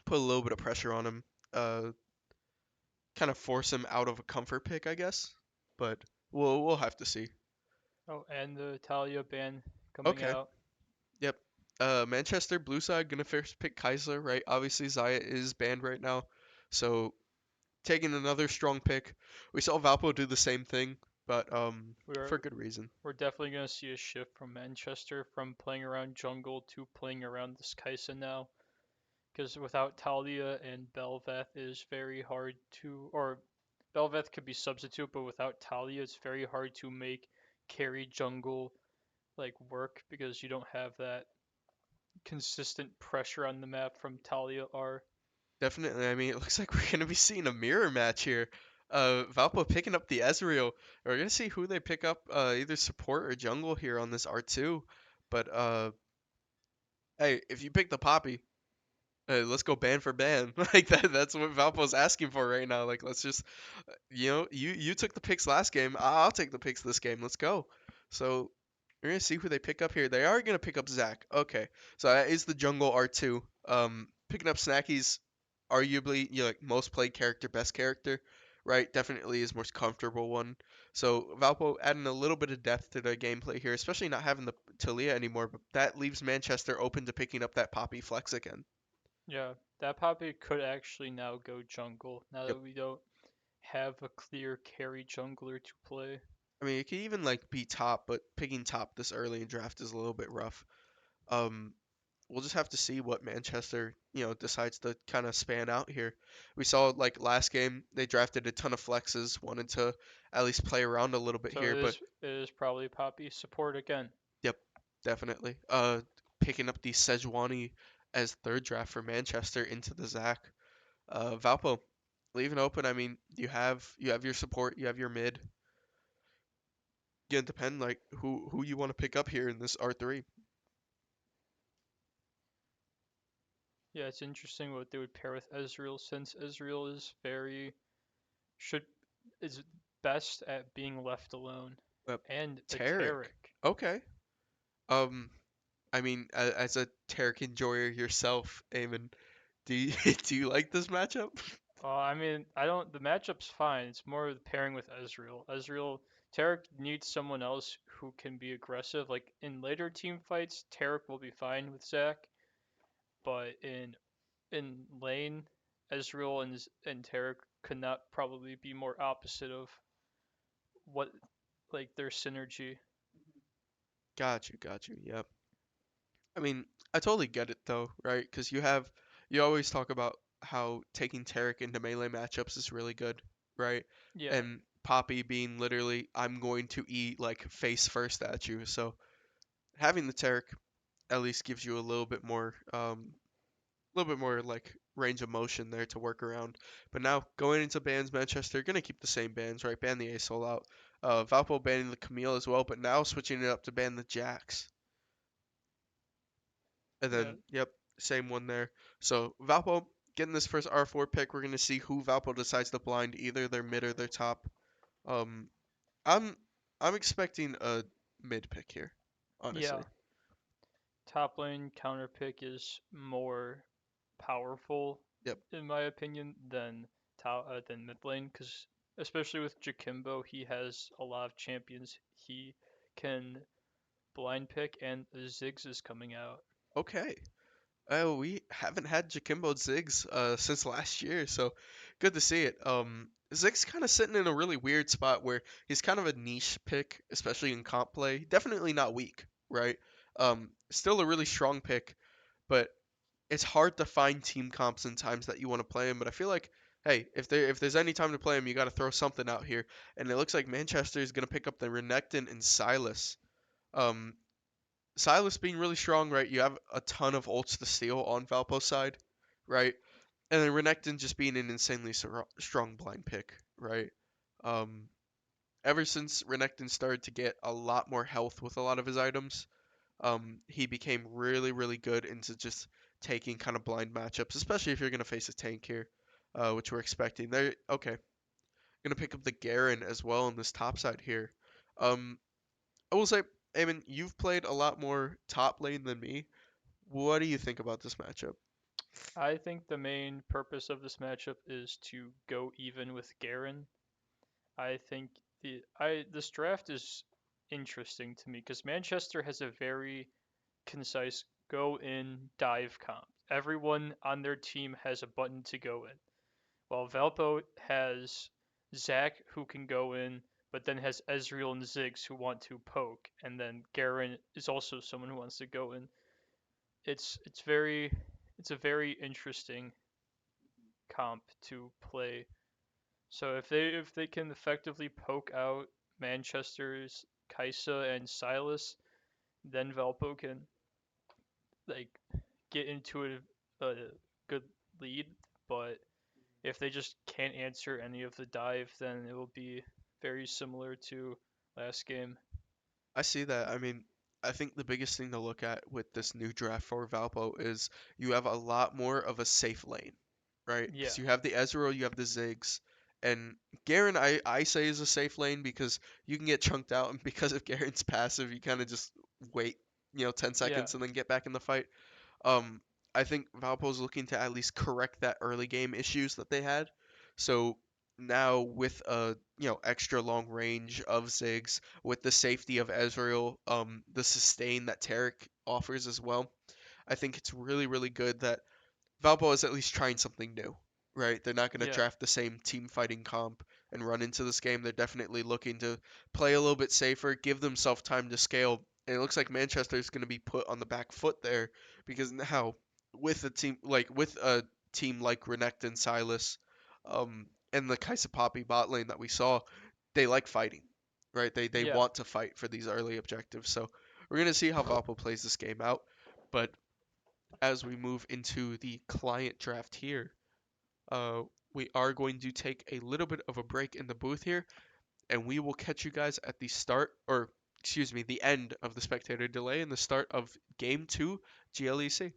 put a little bit of pressure on him. Uh, kind of force him out of a comfort pick, I guess. But we'll have to see.
Oh, and the Talia ban coming
Okay.
out.
Yep. Manchester blue side gonna first pick Kaiser, right? Obviously Zaya is banned right now, so taking another strong pick. We saw Valpo do the same thing, but
We're
for good reason.
we're definitely gonna see a shift from Manchester from playing around jungle to playing around this Kaisa now. Because without Talia and Belveth is very hard to, or Belveth could be substitute, but without Talia, it's very hard to make carry jungle like work because you don't have that consistent pressure on the map from Talia R.
Definitely. I mean, it looks like we're gonna be seeing a mirror match here. Valpo picking up the Ezreal. We're gonna see who they pick up, either support or jungle here on this R2. But hey, if you pick the Poppy, let's go ban for ban. Like that's what Valpo's asking for right now. Like let's just you took the picks last game. I'll take the picks this game. Let's go. So we're gonna see who they pick up here. They are gonna pick up Zach. Okay, so that is the jungle R2. Picking up Snacky's arguably like most played character, best character, right? Definitely his most comfortable one. So Valpo adding a little bit of depth to their gameplay here, especially not having the Talia anymore. But that leaves Manchester open to picking up that Poppy flex again.
Yeah, that Poppy could actually now go jungle now
Yep.
that we don't have a clear carry jungler to play.
I mean, it could even like be top, but picking top this early in draft is a little bit rough. Um, we'll just have to see what Manchester, decides to kind of span out here. We saw like last game they drafted a ton of flexes, wanted to at least play around a little bit
So
here, but
it is probably Poppy support again.
yep, definitely. Picking up the Sejuani as third draft for Manchester into the Zach. Valpo, leaving open. I mean, you have your support, you have your mid. Gonna depend like who you want to pick up here in this R3.
Yeah, it's interesting what they would pair with Ezreal since Ezreal is very should is best at being left alone
Uh,
and a
Tarek.
Taric.
Okay. Um, I mean, as a Tarek enjoyer yourself, Eamon, do you do you like this matchup?
I mean, I don't. The matchup's fine. It's more the pairing with Ezreal. Taric needs someone else who can be aggressive. Like in later team fights, Taric will be fine with Zac, but in lane, Ezreal and Taric could not probably be more opposite of what like their synergy.
Got you. Yep. I mean, I totally get it though, right? Because you always talk about how taking Tarek into melee matchups is really good, right?
Yeah,
And Poppy being literally, I'm going to eat like face first at you. So having the Tarek at least gives you a little bit more like range of motion there to work around. But now going into bans, Manchester gonna keep the same bans, right? Ban the Asol out. Valpo banning the Camille as well, but now switching it up to ban the Jax. And
yeah,
then, yep, same one there. So Valpo getting this first R4 pick. We're gonna see who Valpo decides to blind, either their mid or their top. Um, I'm I'm expecting a mid pick here,
yeah.
honestly.
Top lane counter pick is more powerful,
Yep.
in my opinion, than mid lane, because especially with Jakimbo, he has a lot of champions he can blind pick, and Ziggs is coming out.
Okay. Oh, we haven't had Jakimbo Ziggs since last year, so good to see it. Ziggs kind of sitting in a really weird spot where he's kind of a niche pick, especially in comp play. Definitely not weak, right? Still a really strong pick, but it's hard to find team comps in times that you want to play him. But I feel like, hey, if there's any time to play him, you got to throw something out here. And it looks like Manchester is gonna pick up the Renekton and Silas. Um, Silas being really strong, right? You have a ton of ults to steal on Valpo's side, right? And then Renekton just being an insanely strong blind pick, right? Um, Ever since Renekton started to get a lot more health with a lot of his items, he became really, really good into just taking kind of blind matchups, especially if you're gonna face a tank here, which we're expecting. They're okay. Gonna pick up the Garen as well on this top side here. Um, I will say, Eamon, you've played a lot more top lane than me. What do you think about this matchup?
I think the main purpose of this matchup is to go even with Garen. I think this draft is interesting to me because Manchester has a very concise go in dive comp. Everyone on their team has a button to go in, while Valpo has Zac who can go in, but then has Ezreal and Ziggs who want to poke, and then Garen is also someone who wants to go in. It's very it's a very interesting comp to play. So if they can effectively poke out Manchester's Kaisa and Silas, then Valpo can like get into a good lead. But if they just can't answer any of the dive, then it will be very similar to last game.
I see that. I mean, I think the biggest thing to look at with this new draft for Valpo is you have a lot more of a safe lane, right?
Yeah,
Because you have the Ezreal, you have the Ziggs, and Garen I say is a safe lane because you can get chunked out, and because of Garen's passive, you kind of just wait, 10
yeah,
seconds and then get back in the fight. Um, I think Valpo's looking to at least correct that early game issues that they had. So now with a extra long range of Ziggs, with the safety of Ezreal, the sustain that Taric offers as well, I think it's really really good that Valpo is at least trying something new, right? They're not going to
yeah,
draft the same team fighting comp and run into this game. They're definitely looking to play a little bit safer, give themselves time to scale. And it looks like Manchester is going to be put on the back foot there because now with a team like Renekton, Silas, and the Kaisa Poppy bot lane that we saw, they like fighting, right? They
yeah.
want to fight for these early objectives. So we're going to see how Valpo plays this game out, but as we move into the client draft here, uh, we are going to take a little bit of a break in the booth here, and we will catch you guys at the start, or excuse me, the end of the spectator delay and the start of Game 2 GLEC.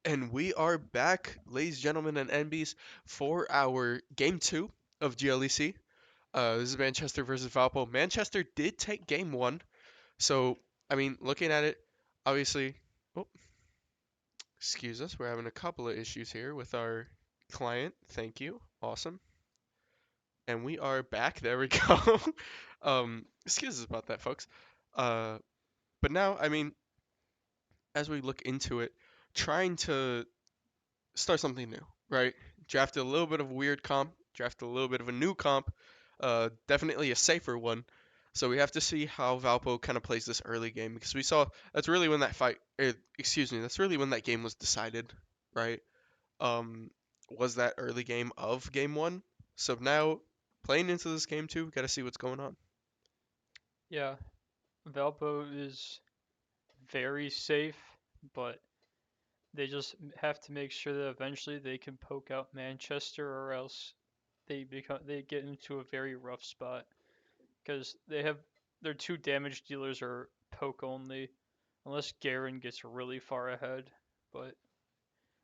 And we are back, ladies, gentlemen, and NBs, for our game two of GLEC. This is Manchester versus Valpo. Manchester did take game one, so I mean, looking at it, obviously, oh, excuse us, we're having a couple of issues here with our client. Thank you, awesome, and we are back. There we go. Excuse us about that, folks. Uh, but now, I mean, as we look into it, trying to start something new, right? Drafted a little bit of a weird comp, drafted a little bit of a new comp, definitely a safer one. So we have to see how Valpo kind of plays this early game because we saw that's really when that excuse me, that's really when that game was decided, right? Um, was that early game of game one. So now playing into this game two, we got to see what's going on.
Yeah, Valpo is very safe, but they just have to make sure that eventually they can poke out Manchester, or else they get into a very rough spot because they have their two damage dealers are poke only, unless Garen gets really far ahead. But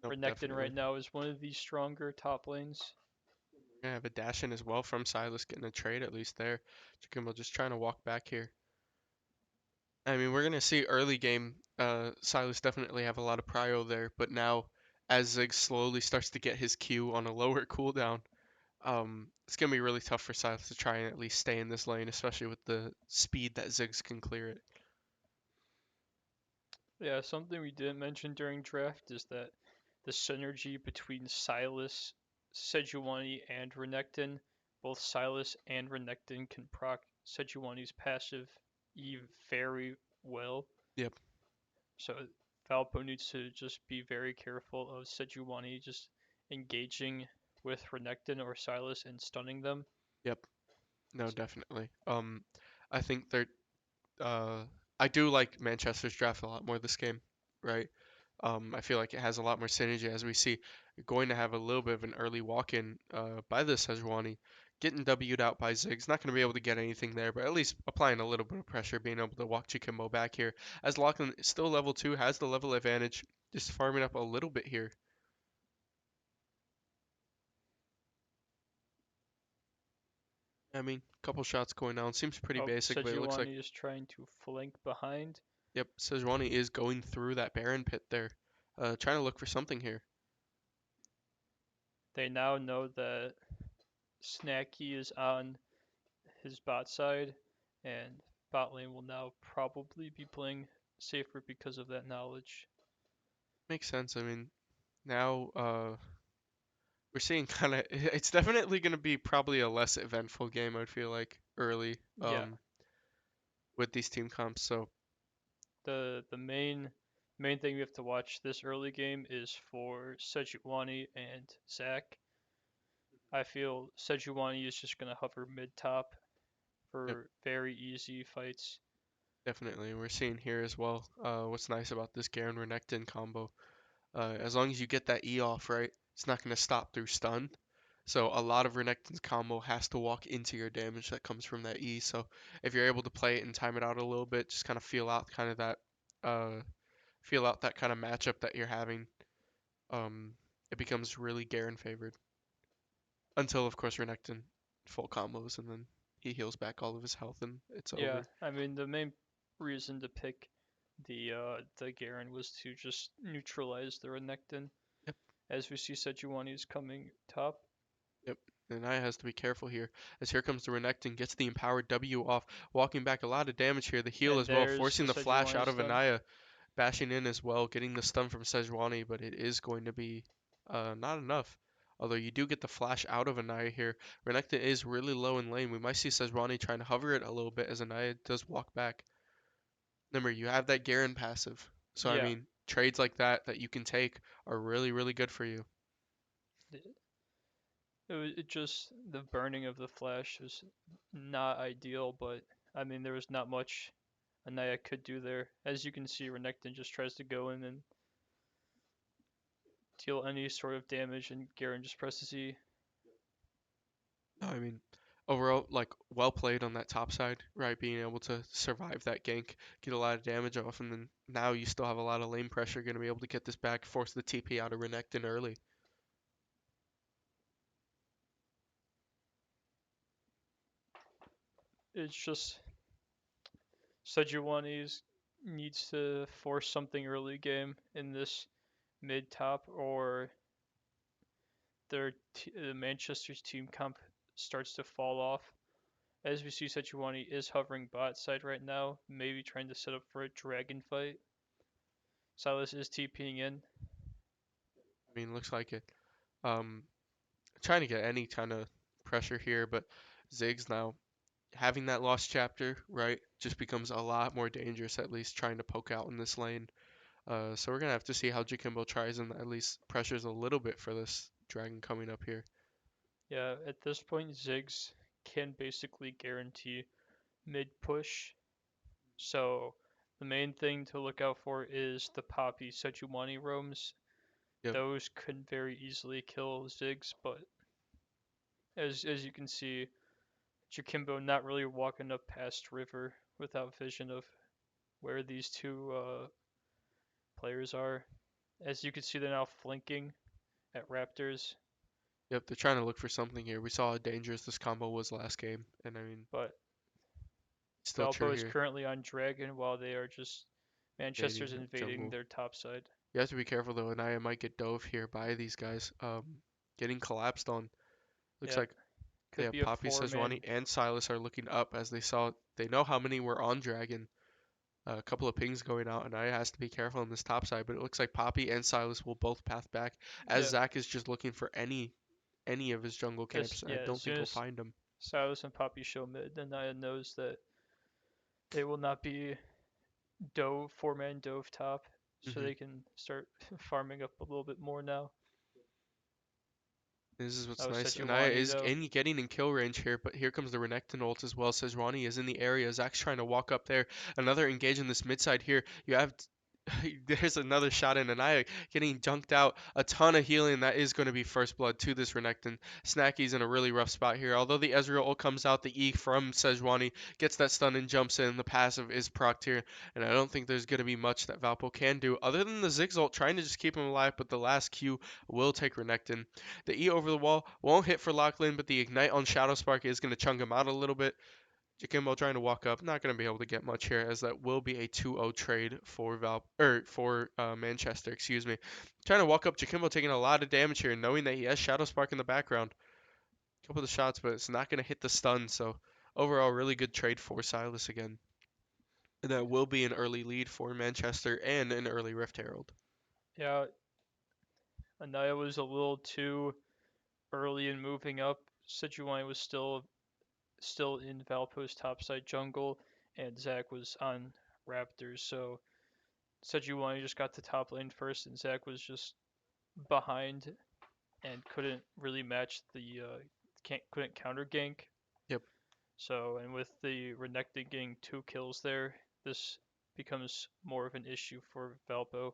Nope,
Renekton
definitely.
right now is one of the stronger top lanes.
We're gonna have a dash in as well from Silas getting a trade at least there. Jakimo just trying to walk back here. I mean, we're gonna see early game. Silas definitely have a lot of prio there, but now as Zig slowly starts to get his Q on a lower cooldown, it's gonna be really tough for Silas to try and at least stay in this lane, especially with the speed that Ziggs can clear it.
Yeah, something we didn't mention during draft is that the synergy between Silas, Sejuani, and Renekton, both Silas and Renekton can proc Sejuani's passive E very well.
Yep,
So Valpo needs to just be very careful of Sejuani just engaging with Renekton or Silas and stunning them.
yep, no, definitely. I think they're uh, I do like Manchester's draft a lot more this game, right? I feel like it has a lot more synergy as we see you're going to have a little bit of an early walk-in by the Sejuani, getting W'd out by Ziggs. Not going to be able to get anything there, but at least applying a little bit of pressure, being able to walk Chikimbo back here. As Lachlan is still level 2, has the level advantage, just farming up a little bit here. I mean, couple shots going down. Seems pretty
Oh,
basic, but it looks like,
Sejuani is trying to flank behind.
yep, Sejuani is going through that Baron pit there. Trying to look for something here.
They now know that Snacky is on his bot side, and bot lane will now probably be playing safer because of that knowledge.
Makes sense. I mean, now we're seeing kind of it's definitely going to be probably a less eventful game, I feel like, early
Yeah,
with these team comps. So,
the main thing we have to watch this early game is for Sejuani and Zac. I feel Sejuani is just gonna hover mid top
yep,
for very easy fights.
definitely. We're seeing here as well. What's nice about this Garen Renekton combo, as long as you get that E off right, it's not going to stop through stun. So a lot of Renekton's combo has to walk into your damage that comes from that E. So if you're able to play it and time it out a little bit, just kind of uh, feel out that kind of matchup that you're having. Um, it becomes really Garen favored until, of course, Renekton full combos and then he heals back all of his health and it's
Yeah,
over.
I mean the main reason to pick the Garen was to just neutralize the Renekton.
Yep,
As we see Sejuani is coming top,
yep. And Naya has to be careful here, as here comes the Renekton, gets the empowered W off, walking back a lot of damage here. The heal
and
as well,
there's
forcing
the
the flash
Sejuani
out of
stun.
Anaya, bashing in as well, getting the stun from Sejuani, but it is going to be not enough. Although you do get the flash out of Anaya here. Renekton is really low in lane. We might see Sejuani trying to hover it a little bit as Anaya does walk back. Remember, you have that Garen passive. So, I
Yeah,
mean, trades like that that you can take are really, really good for you.
it just the burning of the flash was not ideal, but I mean there was not much Anaya could do there. As you can see, Renekton just tries to go in and deal any sort of damage, and Garen just presses E.
No, I mean, Overall, like well played on that top side, right? Being able to survive that gank, get a lot of damage off, and then now you still have a lot of lane pressure. Going to be able to get this back, force the TP out of Renekton early.
It's just Sejuani's needs to force something early game in this mid top, or Manchester's team comp starts to fall off. As we see, Sejuani is hovering bot side right now, maybe trying to set up for a dragon fight. Silas is TPing in,
I mean, looks like it. Um, Trying to get any kind of pressure here, but Ziggs now having that lost chapter, right, just becomes a lot more dangerous, at least trying to poke out in this lane. So we're gonna have to see how Jakimbo tries and at least pressures a little bit for this dragon coming up here.
yeah, at this point, Ziggs can basically guarantee mid push. So the main thing to look out for is the Poppy Sejuani roams.
Yep,
Those could very easily kill Ziggs, but as you can see, Jakimbo not really walking up past river without vision of where these two players are. As you can see, they're now flanking at Raptors,
yep, they're trying to look for something here. We saw how dangerous this combo was last game, and I mean,
but
still true
Valpo is
here.
currently on Dragon while they are just
Invading
Manchester's
that
invading
jungle.
their top side.
You have to be careful though, and I might get dove here by these guys. Getting collapsed on. Looks
Yeah,
like
could
yeah,
be a
Poppy, Sejuani,
four-man.
and Silas are looking up as they know how many were on Dragon. A couple of pings going out, and I has to be careful on this top side. But it looks like Poppy and Silas will both path back, as
Yeah,
Zach is just looking for any of his jungle camps. I
as
don't think
soon
he'll
as
find them.
Silas and Poppy show mid, then Naya knows that they will not be dove four-man dove top, so
Hmm.
they can start farming up a little bit more now.
This is what's
That was
nice. Anaya
Sejuani
is
though,
getting in kill range here, but here comes the Renekton ult as well. Sejuani is in the area. Zach's trying to walk up there. Another engage in this mid side here. You have there's another shot in Anaya getting junked out. A ton of healing. That is going to be first blood to this Renekton. Snacky's in a really rough spot here. Although the Ezreal ult comes out, the E from Sejuani gets that stun and jumps in. The passive is procced here, and I don't think there's going to be much that Valpo can do other than the Ziggs ult trying to just keep him alive, but the last Q will take Renekton. The E over the wall won't hit for Lachlan, but the Ignite on Shadow Spark is going to chunk him out a little bit. Jakimbo trying to walk up, not going to be able to get much here, as that will be a 2-0 trade for Manchester. Excuse me. Trying to walk up, Jakimbo taking a lot of damage here, knowing that he has Shadow Spark in the background. A couple of the shots, but it's not going to hit the stun. So overall, really good trade for Silas again. And that will be an early lead for Manchester and an early Rift Herald.
yeah, Anaya was a little too early in moving up. Sejuani was still in Valpo's topside jungle, and Zach was on Raptors. So Sejuani just got to top lane first, and Zach was just behind and couldn't really match the couldn't counter gank.
Yep.
So and with the Renekton getting 2 kills there, this becomes more of an issue for Valpo.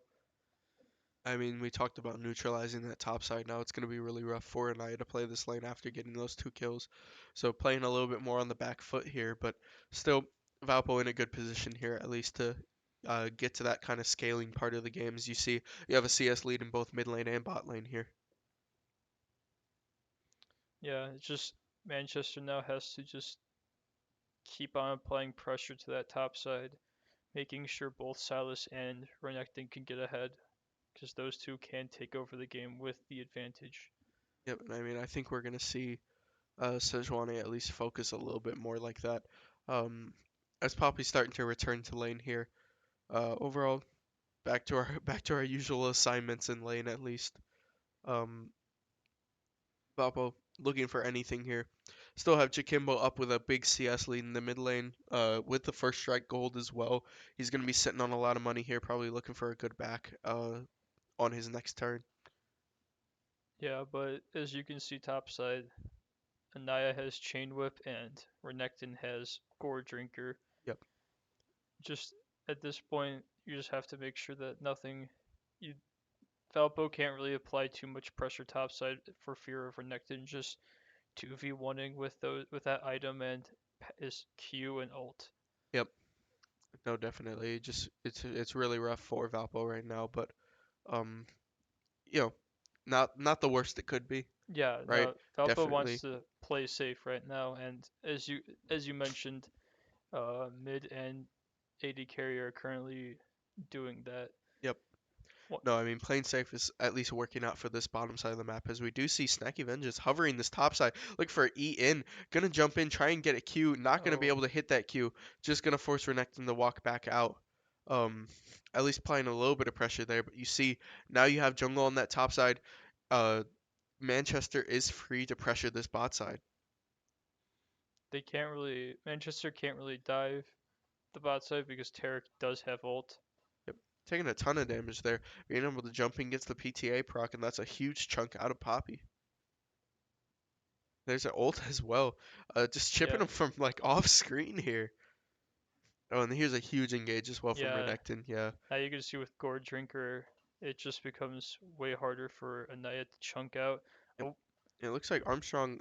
I mean, we talked about neutralizing that top side. Now it's going to be really rough for Anaya to play this lane after getting those 2 kills. So playing a little bit more on the back foot here, but still Valpo in a good position here, at least to get to that kind of scaling part of the game. As you see, you have a CS lead in both mid lane and bot lane here.
Yeah, it's just Manchester now has to just keep on applying pressure to that top side, making sure both Silas and Renekton can get ahead, because those two can take over the game with the advantage.
Yep, and I mean, I think we're going to see Sejuani at least focus a little bit more like that. Um, as Poppy's starting to return to lane here. Overall, back to our usual assignments in lane at least. Um, Valpo looking for anything here. Still have Jakimbo up with a big CS lead in the mid lane, with the first strike gold as well. He's going to be sitting on a lot of money here, probably looking for a good back on his next turn.
Yeah, but as you can see topside, Anaya has Chain Whip and Renekton has Gore Drinker.
Yep,
Just at this point, you just have to make sure that nothing. You Valpo can't really apply too much pressure topside for fear of Renekton just 2v1ing with that item and his Q and ult.
Yep. No, definitely. Just it's really rough for Valpo right now, but um, you know, not the worst it could be,
Yeah,
right?
no, Valpo wants
Definitely.
to play safe right now, and as you mentioned, mid and AD carry are currently doing that.
Yep.
What?
No, I mean, playing safe is at least working out for this bottom side of the map, as we do see Snacky Vengeance hovering this top side. Look for E in. Gonna jump in, try and get a Q. Not gonna be
Oh,
able to hit that Q. Just gonna force Renekton to walk back out. Um, at least applying a little bit of pressure there. But you see, now you have jungle on that top side. Uh, Manchester is free to pressure this bot side.
they can't really. Manchester can't really dive the bot side because Tarek does have ult.
Yep. Taking a ton of damage there. Being able to jump in gets the PTA proc, and that's a huge chunk out of Poppy. There's an ult as well. Just chipping
Yeah,
him from like off screen here. Oh, and here's a huge engage as well from
yeah.
Renekton. Yeah.
Now you can see with Gourd Drinker, it just becomes way harder for Anaya to chunk out.
Yep.
Oh,
It looks like Armstrong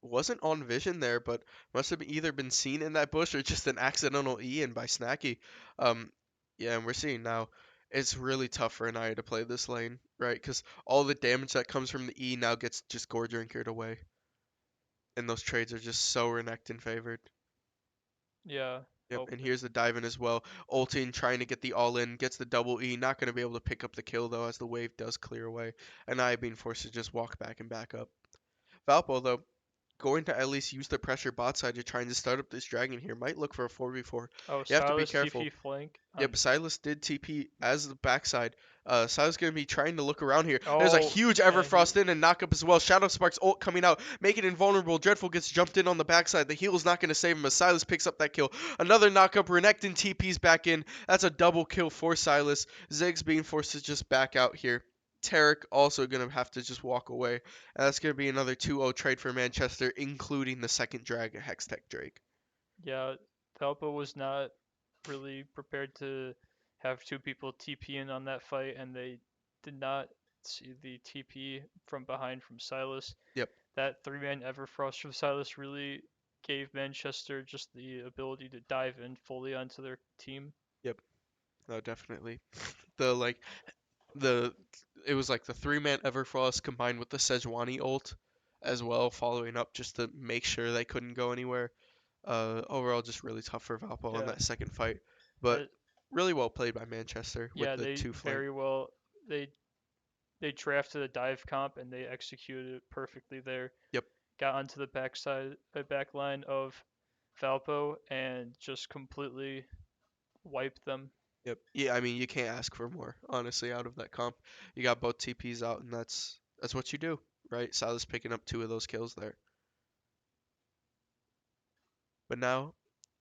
wasn't on vision there, but must have either been seen in that bush or just an accidental E in by Snacky. Um, yeah, and we're seeing now it's really tough for Anaya to play this lane, right? Because all the damage that comes from the E now gets just Gore Drinkered away. And those trades are just so Renekton favored.
yeah.
Yep,
Oh,
and here's the dive in as well. Ulting, trying to get the all in, gets the double E, not going to be able to pick up the kill though, as the wave does clear away. And I being forced to just walk back and back up. Valpo, though, going to at least use the pressure bot side to try and start up this dragon here. Might look for a 4v4.
oh,
You have to be
Silas
careful.
TP flank
Yep,
on.
Silas did TP as the backside. Silas gonna be trying to look around here. There's a
Oh,
huge
and he.
Everfrost in and knock up as well. Shadow Spark's ult coming out, making it invulnerable. Dreadful gets jumped in on the backside. The heal's not gonna save him as Silas picks up that kill. Another knock up. Renekton TP's back in. That's a double kill for Silas. Ziggs being forced to just back out here. Tarek also gonna have to just walk away. And that's gonna be another 2-0 trade for Manchester, including the second drag, Hextech Drake.
Yeah, Valpo was not really prepared to have two people TP in on that fight, and they did not see the TP from behind from Silas.
Yep,
That three-man Everfrost from Silas really gave Manchester just the ability to dive in fully onto their team.
yep. No, definitely. The like the it was like the three-man Everfrost combined with the Sejuani ult as well, following up just to make sure they couldn't go anywhere. Overall, just really tough for Valpo on
Yeah,
that second fight, but
uh,
really well played by Manchester with
yeah,
the
they
two flank.
very well they they drafted a dive comp and they executed it perfectly there.
Yep,
Got onto the backside, back line of Valpo and just completely wiped them.
yep. Yeah, I mean you can't ask for more, honestly, out of that comp. You got both TPs out, and that's what you do, right? Silas picking up two of those kills there. But now,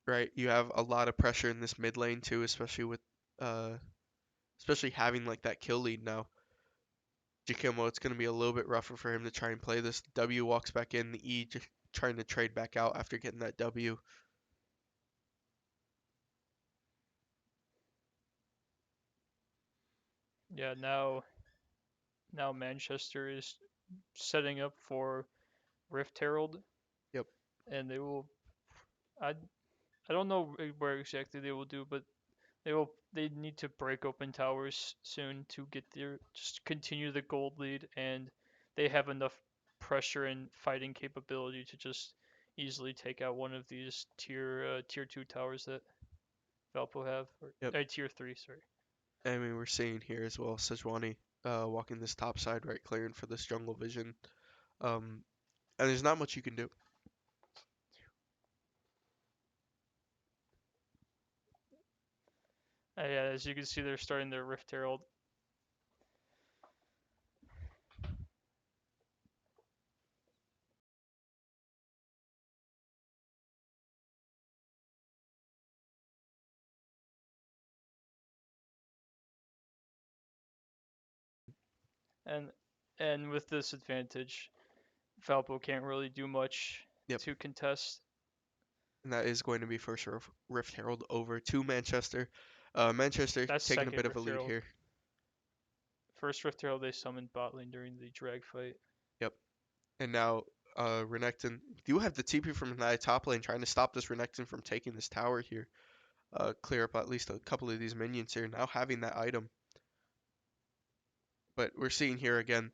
right, you have a lot of pressure in this mid lane too, especially with uh especially having like that kill lead now. Jakimo, it's going to be a little bit rougher for him to try and play this. W walks back in, the E just trying to trade back out after getting that W.
Yeah, now Manchester is setting up for Rift Herald,
Yep,
and they will. I I don't know where exactly they will do, but they need to break open towers soon to get their just continue the gold lead, and they have enough pressure and fighting capability to just easily take out one of these tier 2 towers that Valpo have, or
yep.
tier 3, sorry.
I mean, we're seeing here as well, Sejuani walking this top side, right, clearing for this jungle vision. Um, and there's not much you can do.
Yeah, as you can see, they're starting their Rift Herald. and and with this advantage, Valpo can't really do much
Yep,
to contest.
and that is going to be first Rift Herald over to Manchester. Manchester
That's
taking a
second
bit of a
Rift
lead
Herald.
here.
First Rift Herald they summoned bot lane during the drag fight.
Yep, and now Renekton do have the TP from the top lane trying to stop this Renekton from taking this tower here. Clear up at least a couple of these minions here, now having that item. But we're seeing here again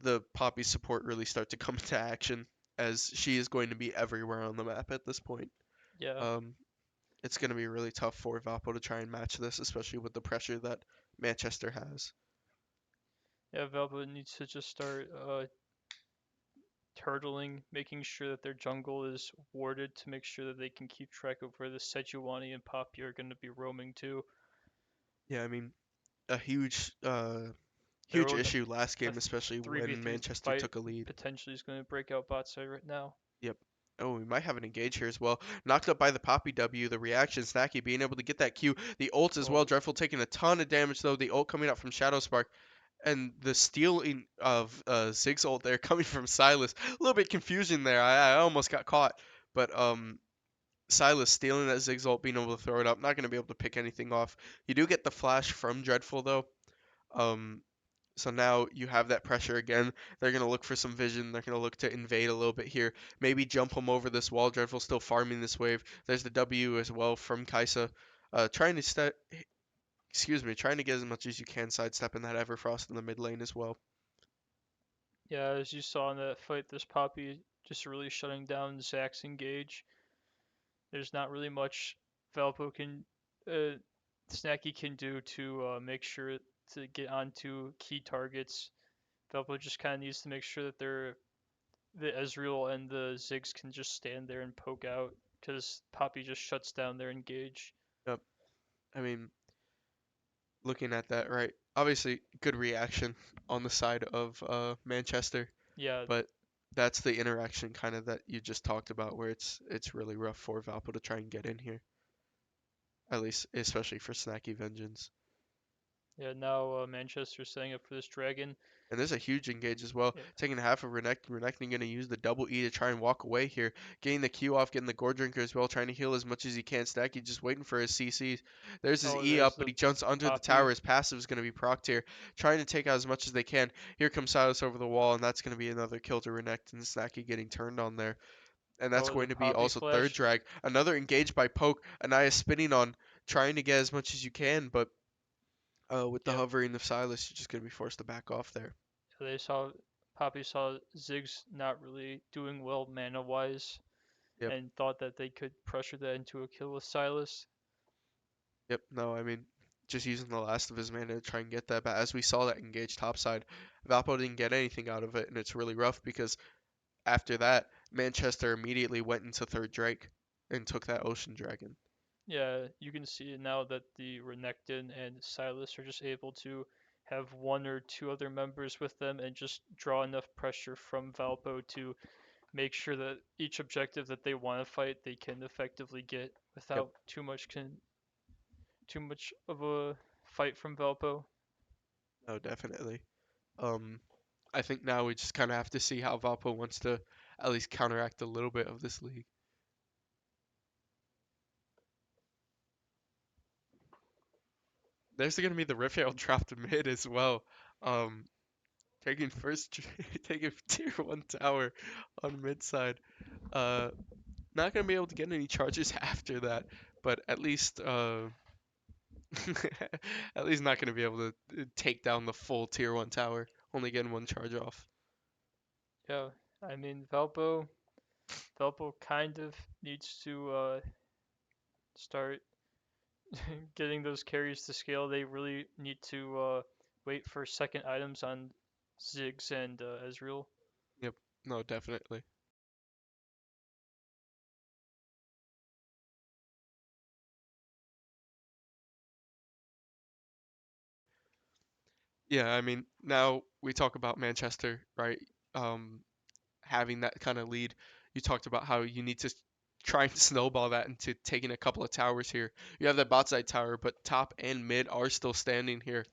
the Poppy support really start to come into action as she is going to be everywhere on the map at this point.
Yeah,
Um, it's going to be really tough for Valpo to try and match this, especially with the pressure that Manchester has.
yeah. Valpo needs to just start turtling, making sure that their jungle is warded to make sure that they can keep track of where the Sejuani and Poppy are going to be roaming to.
Yeah, I mean, a
Their
huge
own
issue last
a
game, especially when
3v3
Manchester
fight
took a lead.
potentially is going to break out bot side right now.
Yep. Oh, we might have an engage here as well. Knocked up by the Poppy W, the reaction, Snacky being able to get that Q. The ult as well.
Oh,
Dreadful taking a ton of damage though. The ult coming out from Shadow Spark. And the stealing of Zig's ult there coming from Silas. A little bit confusion there. I almost got caught. But Silas stealing that Zig's ult, being able to throw it up. Not going to be able to pick anything off. You do get the flash from Dreadful though. Um, so now you have that pressure again. They're going to look for some vision. They're going to look to invade a little bit here. Maybe jump him over this wall. Dreadful still farming this wave. There's the W as well from Kaisa. Trying to trying to get as much as you can sidestepping that Everfrost in the mid lane as well.
yeah, as you saw in that fight, this Poppy just really shutting down Zax's engage. There's not really much Valpo can, uh, Snacky can do to make sure to get onto key targets. Valpo just kind of needs to make sure that the Ezreal and the Ziggs can just stand there and poke out because Poppy just shuts down their engage.
Yep. I mean, looking at that, right? Obviously, good reaction on the side of Manchester,
Yeah,
but that's the interaction kind of that you just talked about, where it's really rough for Valpo to try and get in here. At least, especially for Snacky Vengeance.
yeah. Now Manchester's setting up for this dragon.
And there's a huge engage as well.
Yeah.
Taking half of Renekton. Renekton going to use the double E to try and walk away here. Getting the Q off, getting the Gore Drinker as well. Trying to heal as much as he can. Stacky just waiting for his CCs. There's his
Oh,
E
there's
up, but
the
he jumps under the
Poppy.
tower. His passive is going to be procced here. Trying to take out as much as they can. Here comes Silas over the wall, and that's going to be another kill to Renekton. Snacky getting turned on there. And that's
Oh, the
going to be
Poppy
also third
flash.
drag. Another engage by Poke. Anaya spinning on, trying to get as much as you can, but with the
Yep.
hovering of Silas, you're just going to be forced to back off there.
They saw Poppy saw Ziggs not really doing well mana wise
Yep.
and thought that they could pressure that into a kill with Silas.
Yep, no, I mean, just using the last of his mana to try and get that. But as we saw that engage topside, Valpo didn't get anything out of it, and it's really rough because after that, Manchester immediately went into third Drake and took that Ocean Dragon.
Yeah, you can see now that the Renekton and Silas are just able to have one or two other members with them and just draw enough pressure from Valpo to make sure that each objective that they want to fight they can effectively get
Yep,
without too much of a fight from Valpo.
no, definitely. Um, I think now we just kind of have to see how Valpo wants to at least counteract a little bit of this league. There's going to be the Raphael dropped mid as well. Um, taking first, taking tier one tower on mid side. Uh, Not gonna be able to get any charges after that, but at least at least not gonna be able to take down the full tier one tower. Only getting one charge off.
Yeah, I mean Valpo kind of needs to start getting those carries to scale. They really need to wait for second items on Ziggs and Ezreal.
Yep. No, definitely. Yeah, I mean, now we talk about Manchester, right? Um, Having that kind of lead. You talked about how you need to try and snowball that into taking a couple of towers here. You have that bot side tower, but top and mid are still standing here.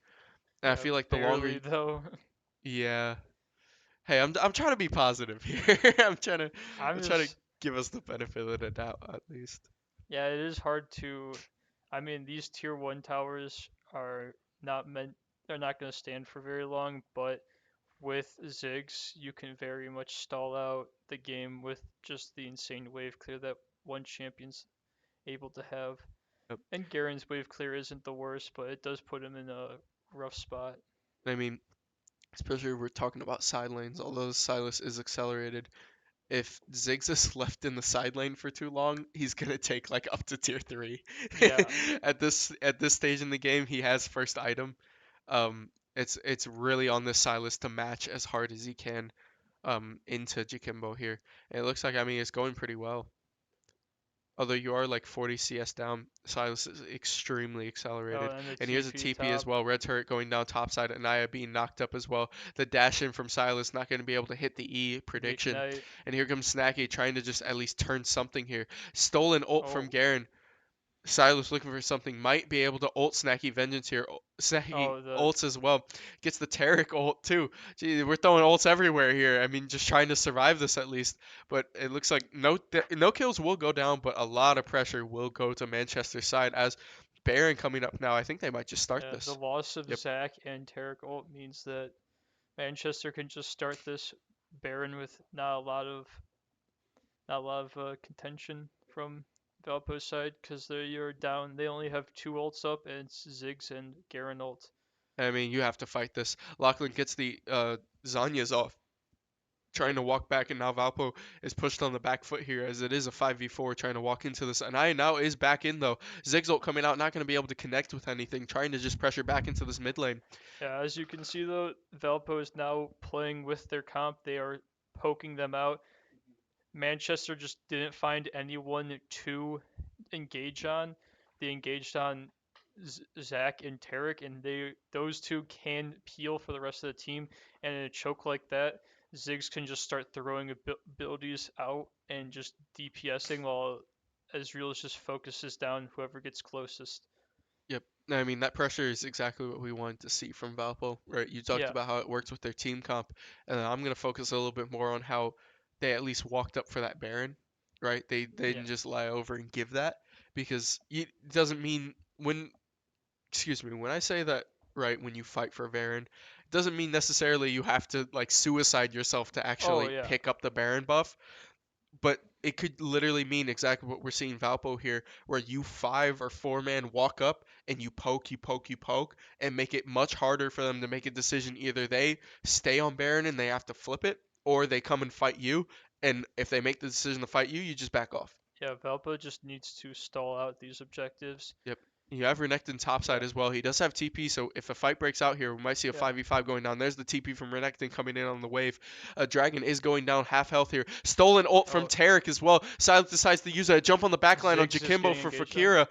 And I
Yeah,
feel like the longer,
barely though.
yeah, hey, I'm trying to be positive here.
I'm
I'm trying to
just
give us the benefit of the doubt at least.
yeah, it is hard to. I mean, these tier one towers are not meant. They're not going to stand for very long, but with Ziggs, you can very much stall out the game with just the insane wave clear that one champion's able to have.
Yep.
And Garen's wave clear isn't the worst, but it does put him in a rough spot.
I mean, especially if we're talking about side lanes, although Silas is accelerated. If Ziggs is left in the side lane for too long, he's gonna take like up to tier three.
Yeah,
At this stage in the game, he has first item. It's really on this Silas to match as hard as he can into Jakimbo here. And it looks like, I mean, it's going pretty well. Although you are like 40 CS down, Silas is extremely
oh,
accelerated.
and the
And here's a
TP
TP as
top,
well. Red turret going down top side. Anaya being knocked up as well. The dash in from Silas not going to be able to hit the E
the
prediction.
Ignite.
And here comes Snacky trying to just at least turn something here. Stolen ult from
Oh,
Garen. Silas looking for something, might be able to ult Snacky Vengeance here. Snacky
oh, the
ults as well. Gets the Taric ult too. Gee, we're throwing ults everywhere here. I mean, just trying to survive this at least. But it looks like no kills will go down, but a lot of pressure will go to Manchester's side as Baron coming up now. I think they might just start
the
this.
loss of
Yep.
Zac and Tarek ult means that Manchester can just start this Baron with not a lot of contention from Valpo's side because they're down. They only have two ults up, and it's Ziggs and Garen ult.
I mean, you have to fight this. Lachlan gets the Zanya's off, trying
Yep.
to walk back, and now Valpo is pushed on the back foot here as it is a 5v4 trying to walk into this. And I now is back in though. Zigzolt coming out, not going to be able to connect with anything, trying to just pressure back into this mid lane.
Yeah, as you can see though, Valpo is now playing with their comp. They are poking them out. Manchester just didn't find anyone to engage on. They engaged on Zach and Tarek, and those two can peel for the rest of the team. And in a choke like that, Ziggs can just start throwing abilities out and just DPSing while Ezreal just focuses down whoever gets closest.
Yep. I mean, that pressure is exactly what we wanted to see from Valpo, right? You talked
Yeah,
about how it works with their team comp, and I'm going to focus a little bit more on how they at least walked up for that Baron, right? They
yeah.
didn't just lie over and give that because it doesn't mean when excuse me, when I say that, right, when you fight for Baron, it doesn't mean necessarily you have to like suicide yourself to
Oh
actually
yeah,
pick up the Baron buff, but it could literally mean exactly what we're seeing Valpo here, where you 5 or 4 man walk up and you poke, you poke, you poke, and make it much harder for them to make a decision. Either they stay on Baron and they have to flip it, or they come and fight you, and if they make the decision to fight you, you just back off.
yeah. Valpo just needs to stall out these objectives.
Yep. You have Renekton topside
Yeah,
as well. He does have TP, so if a fight breaks out here, we might see a
yeah.
5v5 going down. There's the TP from Renekton coming in on the wave. Dragon is going down half health here. Stolen ult from
Oh,
Taric as well. Silence decides to use a jump on the backline on
Ziggs is
Jakimbo
getting
for
engaged on.
Kira.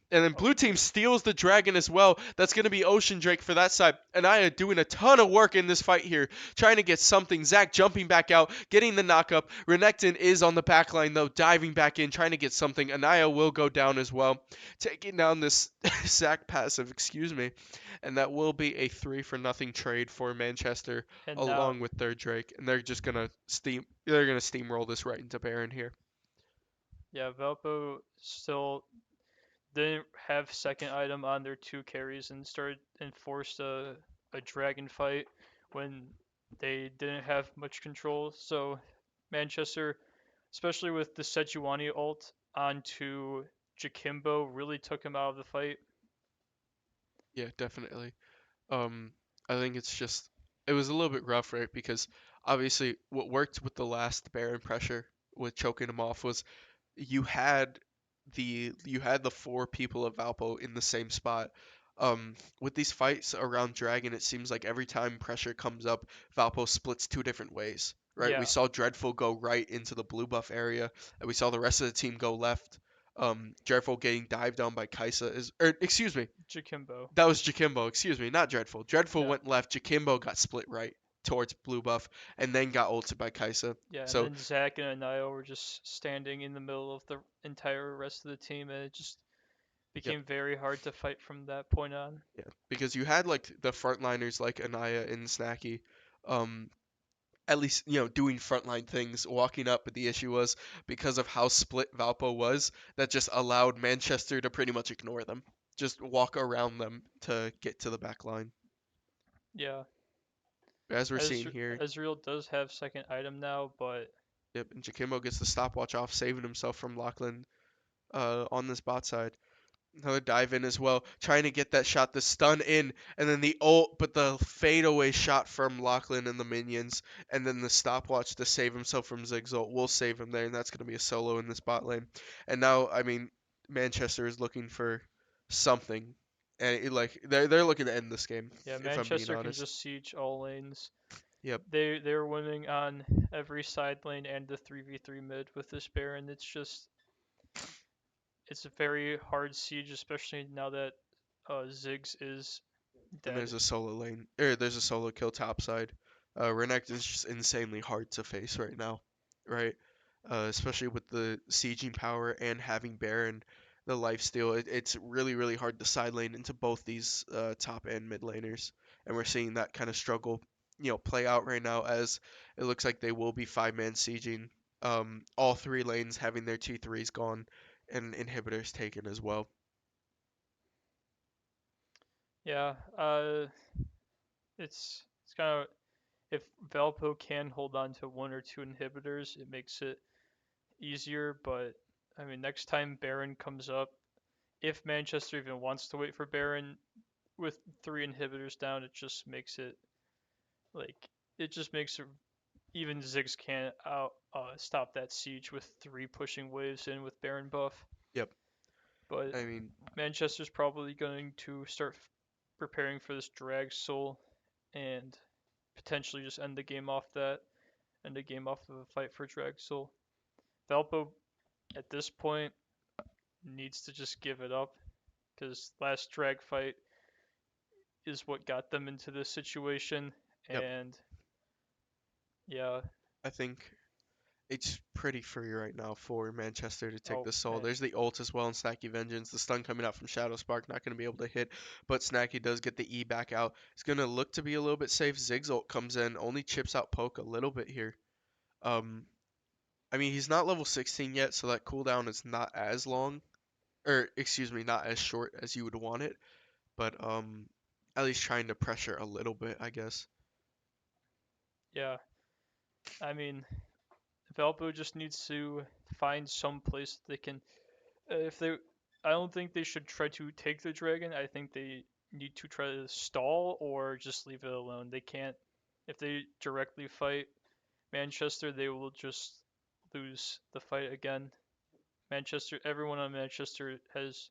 And then
Oh,
blue team steals the dragon as well. That's going to be Ocean Drake for that side. And I am doing a ton of work in this fight here, trying to get something. Zach jumping back out, getting the knockup. Renekton is on the back line though, diving back in, trying to get something. Anaya will go down as well, taking down this Zach passive, excuse me. And that will be a 3-for-nothing trade for Manchester,
and now,
along with their Drake. And they're just gonna they're gonna steamroll this right into Baron here.
yeah, Valpo still didn't have second item on their two carries and started and forced a dragon fight when they didn't have much control. So Manchester, especially with the Sejuani ult onto Jakimbo, really took him out of the fight.
Yeah, definitely. Um, I think it's just it was a little bit rough, right? Because obviously what worked with the last Baron pressure with choking him off was you had the 4 people of Valpo in the same spot. With these fights around Dragon, it seems like every time pressure comes up, Valpo splits 2 different ways. Right? We
Yeah,
saw Dreadful go right into the blue buff area, and we saw the rest of the team go left. Dreadful getting dived down by Kaisa excuse me,
Jakimbo.
that was Jakimbo, excuse me, not Dreadful. Dreadful
Yeah,
went left, Jakimbo got split right towards blue buff, and then got ulted by Kaisa.
yeah, and
So,
then Zach and Anio were just standing in the middle of the entire rest of the team, and it just
yep,
became very hard to fight from that point on.
yeah. Because you had like the frontliners like Anaya and Snacky, um, at least, doing frontline things, walking up, but the issue was because of how split Valpo was, that just allowed Manchester to pretty much ignore them. Just walk around them to get to the back line.
Yeah,
as we're seeing
Ez-
here.
Ezreal does have second item now, but
Yep, and Jakimbo gets the stopwatch off, saving himself from Lachlan on this bot side. Another dive in as well, trying to get that shot, the stun in, and then the ult, but the fadeaway shot from Lachlan and the minions, and then the stopwatch to save himself from Ziggs ult will save him there, and that's going to be a solo in this bot lane. And now, I mean, Manchester is looking for something, and like they're looking to end this game,
yeah,
if I'm being
Manchester can
honest.
just siege all lanes.
Yep,
They're winning on every side lane and the 3v3 mid with this Baron. It's a very hard siege, especially now that Ziggs is
and
dead.
there's a solo kill top side. Renekton is just insanely hard to face right now, right? Especially with the sieging power and having Baron, the lifesteal. It's really, really hard to side lane into both these top and mid laners, and we're seeing that kind of struggle, play out right now as it looks like they will be five-man sieging. All three lanes having their T3s gone and inhibitors taken as well.
Yeah, it's kind of, if Valpo can hold on to one or two inhibitors, it makes it easier. But I mean, next time Baron comes up, if Manchester even wants to wait for Baron with three inhibitors down, it just makes it like it just makes it, even Ziggs can't stop that siege with three pushing waves in with Baron buff.
Yep.
But
I mean,
Manchester's probably going to start preparing for this drag soul and potentially just end the game off that, end the game off of a fight for drag soul. Valpo at this point needs to just give it up because last drag fight is what got them into this situation.
yep.
And yeah,
I think it's pretty free right now for Manchester to take
oh
the soul.
man,
There's the ult as well and Snacky Vengeance. The stun coming out from Shadow Spark, not going to be able to hit, but Snacky does get the E back out. It's going to look to be a little bit safe. Ziggs ult comes in, only chips out Poke a little bit here. Um, I mean, he's not level 16 yet, so that cooldown is not as long, or excuse me, not as short as you would want it, but at least trying to pressure a little bit, I guess.
yeah. I mean, Valpo just needs to find some place that they can. If they, I don't think they should try to take the dragon. I think they need to try to stall or just leave it alone. They can't. If they directly fight Manchester, they will just lose the fight again. Manchester, everyone on Manchester has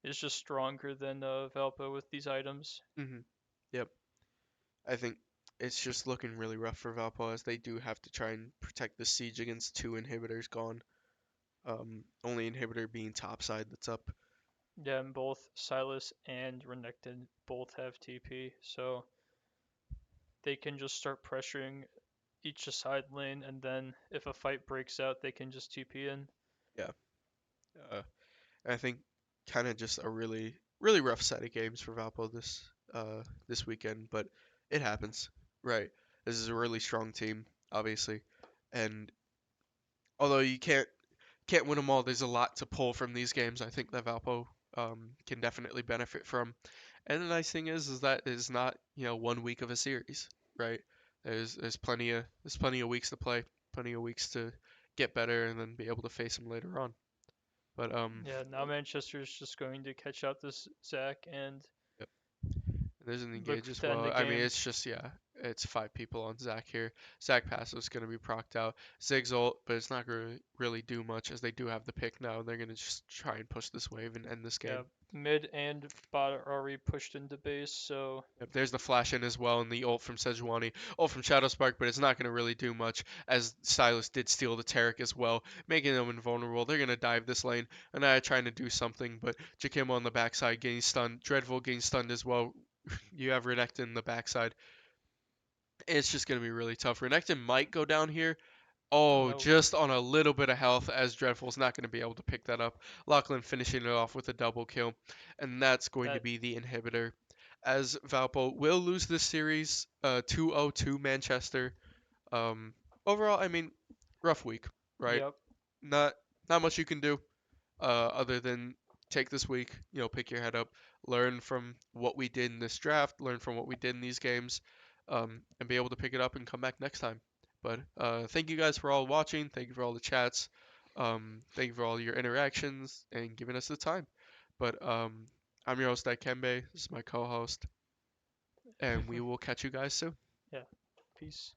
is just stronger than Valpo with these items.
Hmm. Yep. I think it's just looking really rough for Valpo as they do have to try and protect the siege against two inhibitors gone. Only inhibitor being topside that's up.
Yeah, and both Silas and Renekton both have TP, so they can just start pressuring each side lane, and then if a fight breaks out, they can just TP in.
Yeah. Uh, I think kind of just a really really rough set of games for Valpo this weekend, but it happens, right? This is a really strong team, obviously, and although you can't win them all, there's a lot to pull from these games. I think that Valpo can definitely benefit from. And the nice thing is that it's not 1 week of a series, right? There's plenty of weeks to play, plenty of weeks to get better, and then be able to face them later on. But
Yeah, now Manchester's just going to catch up to Zach and
yep. There's an
look
engage as
to end
well.
the
I mean,
game.
it's just it's five people on Zach here. Zach passive's gonna be procced out. Ziggs ult, but it's not gonna really do much as they do have the pick now, and they're gonna just try and push this wave and end this
Yeah,
game.
mid and bot are already pushed into base, so
Yep, there's the flash in as well, and the ult from Sejuani, ult from Shadowspark, but it's not going to really do much as Silas did steal the Taric as well, making them invulnerable. They're going to dive this lane, and I trying to do something, but Jakimo on the backside getting stunned, Dreadful getting stunned as well. You have Renekton in the backside. It's just going to be really tough. Renekton might go down here. Oh,
no.
just on a little bit of health as Dreadful's not going to be able to pick that up. Lachlan finishing it off with a double kill, and that's going to
That
be the inhibitor. As Valpo will lose this series 2-0 to Manchester. Um, Overall, I mean, rough week, right?
Yep.
Not not much you can do other than take this week, pick your head up, learn from what we did in this draft, learn from what we did in these games, and be able to pick it up and come back next time. But thank you guys for all watching. Thank you for all the chats. Thank you for all your interactions and giving us the time. But I'm your host, Kembe. This is my co-host, and we will catch you guys soon.
Yeah. Peace.